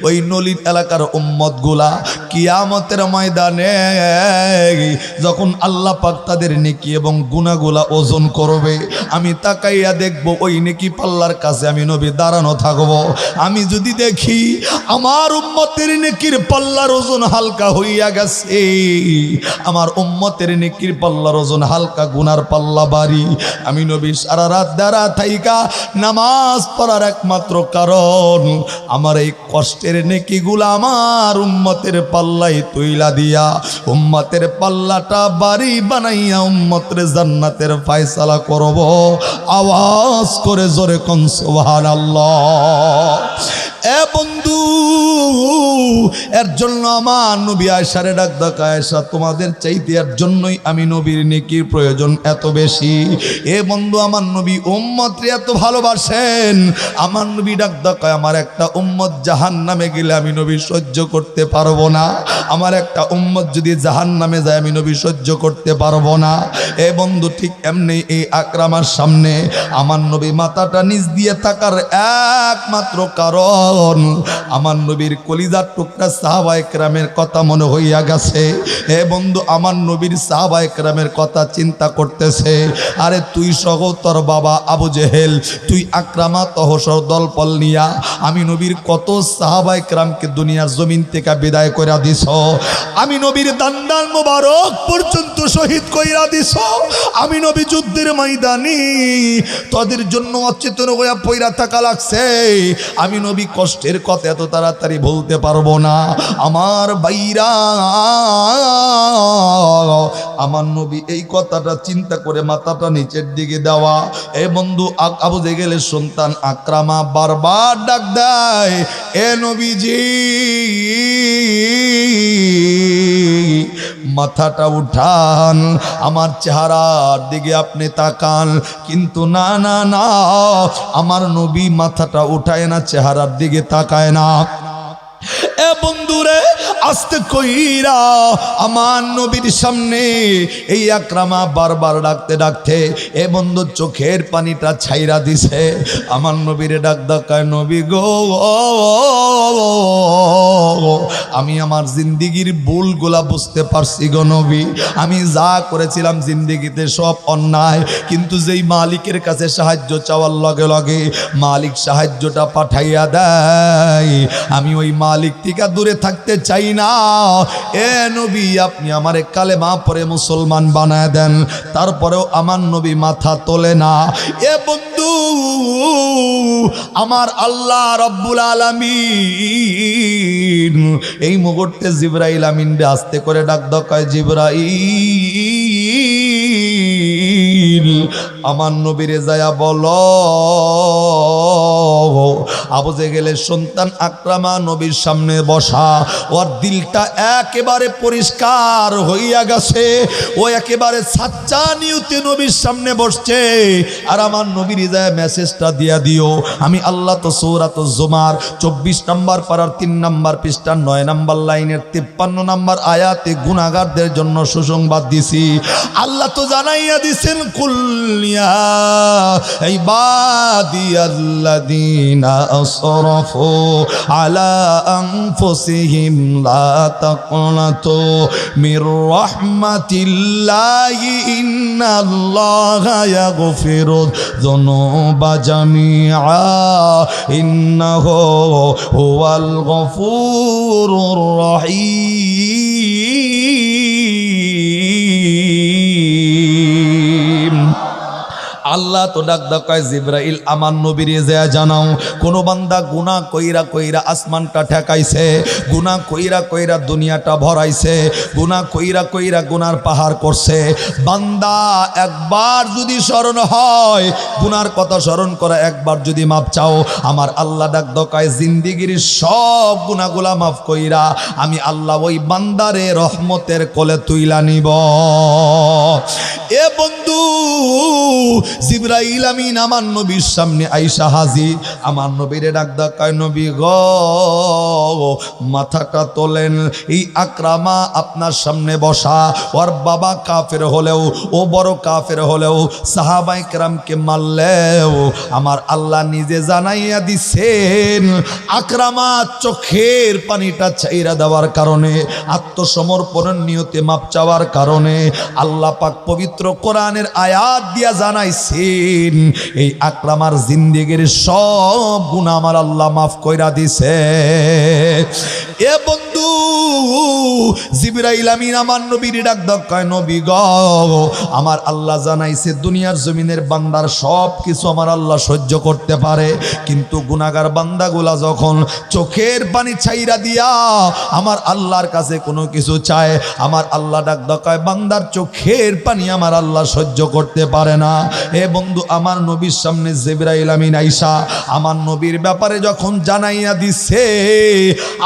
[SPEAKER 1] ওই নলিন এলাকার উম্মতগুলা কিয়ামতের ময়দানে যখন আল্লাহ পাক তাদের নেকি এবং গুনাহগুলা ওজন করবে, আমি তাকাইয়া দেখব ওই নেকি পাল্লার কাছে আমি নবী দাঁড়ানো থাকবো। আমি যদি দেখি আমার উম্মতের নেকির পাল্লার ওজন হালকা হইয়া গেছে, আমার উম্মতের নেকির পাল্লার ওজন হালকা, গুনার পাল্লা ভারী, আমি নবী সারা রাত দাঁড়া থাইকা নামাজ পড়ার একমাত্র কারণ আমার এই কষ্টের নেকিগুলা আমার উম্মতের পাল্লাই তুইলা দিয়া উম্মতের পাল্লাটা ভারী বানাইয়া উম্মতের জান্নাতের ফয়সালা করব। আওয়াজ করে জোরে কোন সুবহানাল্লাহ। এ বন্ধু এর জন্য আমার নবী আয়েশারে ডাক দেয়, আয়েশা তোমাদের চাইতে এর জন্যই আমি নবীর নেকির প্রয়োজন এত বেশি। এ বন্ধু আমার নবী উম্মতরে এত ভালোবাসেন, আমার নবী ডাক দেয়, আমার একটা উম্মত জাহান্নামে গেলে আমি নবী সহ্য করতে পারবো না, আমার একটা উম্মত যদি জাহান্নামে যায় আমি নবী সহ্য করতে পারবো না। এ বন্ধু ঠিক এমনি এই আকরামার সামনে আমার নবী মাথাটা নিচ দিয়ে থাকার একমাত্র কারণ আমার নবীর কলিজার টুকরা একটা সাহাবায়ে কেরামের কথা মনে হইয়া গেছে। এ বন্ধু আমার নবীর সাহাবায়ে কেরামের কথা চিন্তা করতেছে। আরে তুই সহ তোর বাবা আবু জেহেল, তুই আকরামা তহসর দলপল নিয়া আমি নবীর কত সাহাবায়ে কেরামকে দুনিয়ার জমিন থেকে বিদায় কইরা দিছ। আমি নবীর দান্দান মোবারক পর্যন্ত শহীদ কইরা দিছ। আমি নবী যুদ্ধের ময়দানে তোদের জন্য অচেতন হইয়া পইরা থাকা লাগছে। আমি নবী কষ্টের কথা এত তাড়াতাড়ি বলতে পারবো না। আমার ভাইরা, আমার নবী এই কথাটা চিন্তা করে মাথাটা নিচের দিকে দেওয়া। এ বন্ধু আবু জেহেলের সন্তান আকরামা বারবার ডাক দেয়, এ নবীজি মাথাটা উঠান, আমার চেহারার দিকে আপনি তাকান। কিন্তু না না না, আমার নবী মাথাটা উঠায় না, চেহারার দিকে তাকায় না। এ বন্ধুরে আস্তে কইরা আমার নবীর সামনে এই আকরামা বারবার ডাকতে ডাকতে এ বন্ধু চোখের পানিটা ছাইরা দিছে। আমার নবীরে ডাক ডাকায়, নবী গো আমি আমার জিন্দিগির ভুলগুলা বুঝতে পারছি গো নবী। আমি যা করেছিলাম জিন্দিগিতে সব অন্যায়, কিন্তু যেই মালিকের কাছে সাহায্য চাওয়ার লগে লগে মালিক সাহায্যটা পাঠাইয়া দেয়, আমি ওই মালিক থেকে দূরে থাকতে চাই না। এ নবী আপনি আমারে কালেমা পড়ে মুসলমান বানায় দেন। তারপরেও আমার নবী মাথা তোলে না। এ বন্ধু আমার আল্লাহ রব্বুল আলামিন এই মুহূর্তে জিবরাইল আমিনকে আস্তে করে ডাক দকায়, জিবরাইল আমার নবীরে যায়া বলো আবু জেহেলের সন্তান আকরামা নবীর সামনে বসা, ওর দিলটা একেবারে পরিষ্কার হইয়া গেছে। ও একেবারে সাচ্চা নিয়তে নবীর সামনে বসছে। আর আমার নবীর যায় মেসেজটা দিয়া দিও, আমি আল্লাহ তো সূরাত জুমার 24 নম্বর পারার 3 নম্বর পৃষ্ঠার 9 নম্বর লাইনের 53 নম্বর আয়াতে গুনাহগারদের জন্য সুসংবাদ দিছি। আল্লাহ তো জানাইয়া দিছেন, কুল্লিয়া ইবাদিয়াল্লাযীনা আসরাফু আলা আনফুসিহিম লা তাকনাতু মির রাহমাতিল্লাহি ইন্নাল্লাহা ইয়াগফিরুয যুনুবা জামিআ ইন্নাহু হুয়াল গফুরুর রহিম। আল্লাহ তো ডাক ডাকায়, জিবরাইল আমার নবীরে যায় জানাও, কোন বান্দা গুনাহ কইরা কইরা আসমানটা ঠেকাইছে, গুনাহ কইরা কইরা দুনিয়াটা ভরাইছে, গুনাহ কইরা কইরা গুনার পাহাড় করছে, বান্দা একবার যদি স্মরণ হয়, গুনার কথা স্মরণ করা, একবার যদি মাপ চাও, আমার আল্লাহ ডাক ডাকায় জিন্দিগির সব গুনাহগুলা মাফ কইরা আমি আল্লাহ ওই বান্দারে রহমতের কোলে তুইলা নিব। এ বন্ধু জিবরাইল আমিন আমার নবীর সামনে আইসা হাজির। আমার নবীরে ডাক ডাকায়, নবী গো মাথাটা তোলেন। এই আকরামা আপনার সামনে বসা, ওর বাবা কাফের হলেও, ও বড় কাফের হলেও, সাহাবায়ে কেরামকে মারলেও আমার আল্লাহ নিজে জানাইয়া দিছেন, আকরামা চোখের পানিটা ছাইরা দেওয়ার কারণে, আত্মসমর্পণের নিয়তে মাপ চাওয়ার কারণে আল্লাহ পাক পবিত্র কোরআনের আয়াত দিয়া জানাইছেন, এই আকরামার জিন্দেগির সব গুনাহ আমার আল্লাহ মাফ কইরা দিছে। এ বন্ধু জিবরাইল আমিন আমার নবীর ডাক ডাকায়, নবী গো আমার আল্লাহ জানাইছে দুনিয়ার জমিনের বান্দার সব কিছু আমার আল্লাহ সহ্য করতে পারে, কিন্তু গুনাহগার বান্দাগুলা যখন চোখের পানি ছাইরা দিয়া আমার আল্লাহর কাছে কোনো কিছু চায়, আমার আল্লাহ ডাক ডাকায় বান্দার চোখের পানি আমার আল্লাহ সহ্য করতে পারে না। এ বন্ধু আমার নবীর সামনে জিবরাইল আমিন আইসা আমার নবীর ব্যাপারে যখন জানাইয়া দিছে,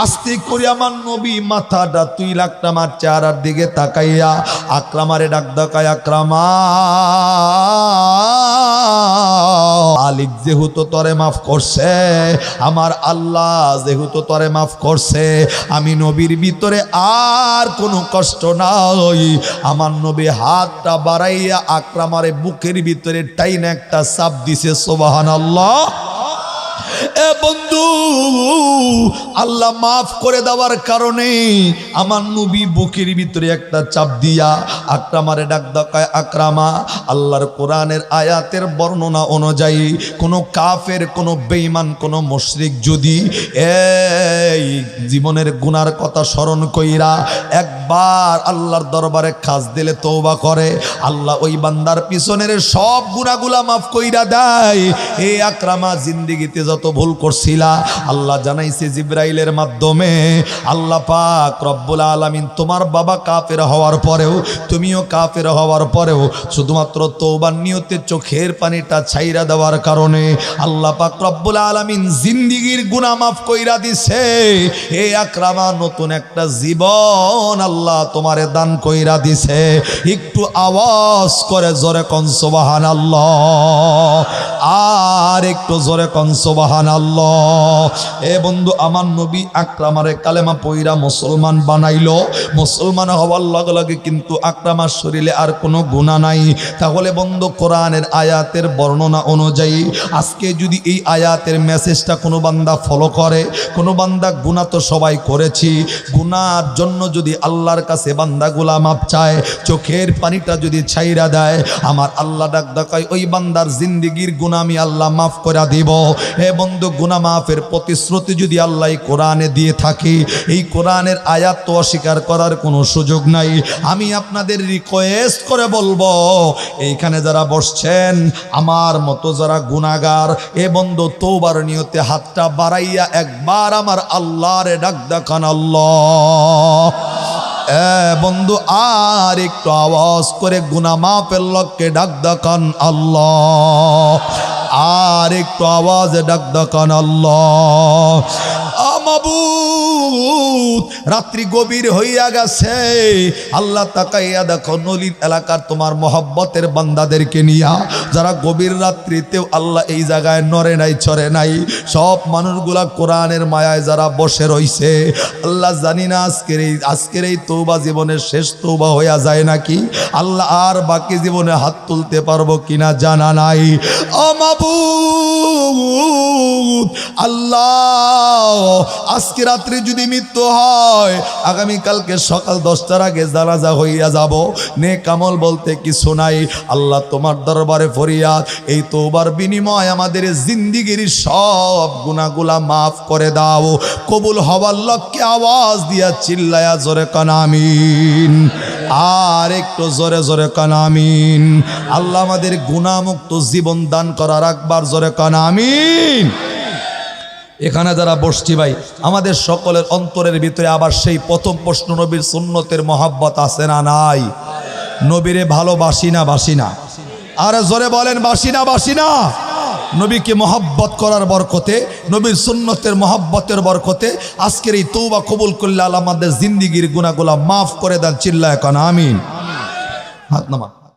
[SPEAKER 1] আস্তে করে আমার নবী মাথাটা 2 লাখ টামার চেহারার দিকে তাকাইয়া আকরামারে ডাক ডাকায়, আকরামা মালিক যেহেতু তরে মাফ করছে, আমার আল্লাহ যেহেতু তরে মাফ করছে, আমি নবীর ভিতরে আর কোনো কষ্ট নাই। আমার নবী হাতটা বাড়াইয়া আকরামারে বুকের ভিতরে টাইনা একটা চাপ দিছে, সুবহানাল্লাহ। এ বন্ধু, আল্লাহ মাফ করে দেওয়ার কারণে আমার নবী বুকের ভিতরে একটা চাপ দিয়া আকরামারে ডাক ডাকায়, আকরামা, আল্লাহর কোরআনের আয়াতের বর্ণনা অনুযায়ী কোনো কাফের, কোনো বেঈমান, কোনো মুশরিক যদি এই জীবনের গুনার কথা স্মরণ কইরা একবার আল্লাহর দরবারে খাস দিলে তওবা করে, আল্লাহ ওই বান্দার পিছনের সব গুনাহগুলা মাফ কইরা দেয়। এই আকরামা, জিন্দেগিতে যত ভুল করছিলা আল্লাহ জানাইছে জিবরাইলের মাধ্যমে, আল্লাহ পাক রব্বুল আলামিন তোমার বাবা কাফের হওয়ার পরেও, তুমিও কাফের হওয়ার পরেও শুধুমাত্র তওবার নিয়তে চোখের পানিটা ছাইরা দেওয়ার কারণে আল্লাহ পাক রব্বুল আলামিন জিন্দেগির গুনাহ মাফ কইরা দিছে। এই আকরামা, নতুন একটা জীবন আল্লাহ তোমারে দান কইরা দিছে। একটু আওয়াজ করে জোরে কোন সুবহানাল্লাহ, আর একটু জোরে কোন সুবহানাল্লাহ। এ বন্ধু, আমার নবী আকরামারে কালেমা পইরা মুসলমান বানাইলো। মুসলমান হওয়ার লগে লগে কিন্তু আকরামার শরীরে আর কোনো গুনাহ নাই। তাহলে বন্ধু, কোরআনের আয়াতের বর্ণনা অনুযায়ী আজকে যদি এই আয়াতের মেসেজটা কোনো বান্দা ফলো করে, কোনো বান্দা, গুনাহ তো সবাই করেছি, গুনার জন্য যদি আল্লাহর কাছে বান্দাগুলা মাপ চায়, চোখের পানিটা যদি ছাইরা দেয়, আমার আল্লাহ ডাক ডাকায় ওই বান্দার জিন্দেগির গুনাহ আমি আল্লাহ মাফ করে দিব। হে বন্ধু, গুনাহ মাফের প্রতিশ্রুতি যদি আল্লাহ কোরআনে দিয়ে থাকি, এই কোরআনের আয়াত তো অস্বীকার করার কোনো সুযোগ নাই। আমি আপনাদের রিকোয়েস্ট করে বলবো, এইখানে যারা বসছেন আমার মতো যারা গুনাহগার, এ বন্ধু তওবার নিয়তে হাতটা বাড়াইয়া একবার আমার আল্লাহরে ডাক দেখান, আল্লাহ। বন্ধু, আর একটু আওয়াজ করে গুনাহ মাফের লক্ষ্যে ডাক দেখান, আল্লাহ। আর একটু আওয়াজে ডাক দেখান, আল্লাহ। মাবুদ, রাত্রি গভীর হইয়া গেছে, আল্লাহ তাকাইয়া দেখো নলিন এলাকার তোমার মহব্বতের বান্দাদেরকে নিয়া, যারা গভীর রাত্রিতেও আল্লাহ এই জায়গায় নড়ে নাই, চড়ে নাই, সব মানুষগুলা কোরআনের মায়ায় যারা বসে রইছে, আল্লাহ জানি না আজকের এই তওবা জীবনের শেষ তওবা হইয়া যায় নাকি, আল্লাহ আর বাকি জীবনে হাত তুলতে পারবো কিনা জানা নাই। ও মাবুদ, আল্লাহ, আজকে রাত্রে যদি মৃত্যু হয়, আগামীকালকে সকাল 10টার আগে জানাজা হইয়া যাব, নেক আমল বলতে কিছু নাই। আল্লাহ তোমার দরবারে ফরিয়াদ, এই তওবার বিনিময় আমাদের জিন্দেগির সব গুনাহগুলা মাফ করে দাও। কবুল হওয়ার লক্ষ্যে আওয়াজ দিয়া চিল্লায়া জোরে কান আমিন, আর একটু জোরে জোরে কান আমিন। আল্লাহ আমাদের গুনাহমুক্ত জীবন দান করার একবার জোরে কান আমিন। এখানে যারা বসছি ভাই, আমাদের সকলের অন্তরের ভিতরে আবার সেই প্রথম প্রশ্ন, নবীর সুন্নতের মহব্বত আছে না নাই? নবীরে ভালোবাসি না বাসি না? আরে জোরে বলেন, বাসি না বাসি না? নবীকে মহব্বত করার বরকতে, নবীর সুন্নতের মহব্বতের বরকতে আজকের এই তওবা কবুল করলে আল্লাহ আমাদের জিন্দেগির গুনাহগুলা মাফ করে দেন। চিল্লায় কান আমিন। হাত নামা।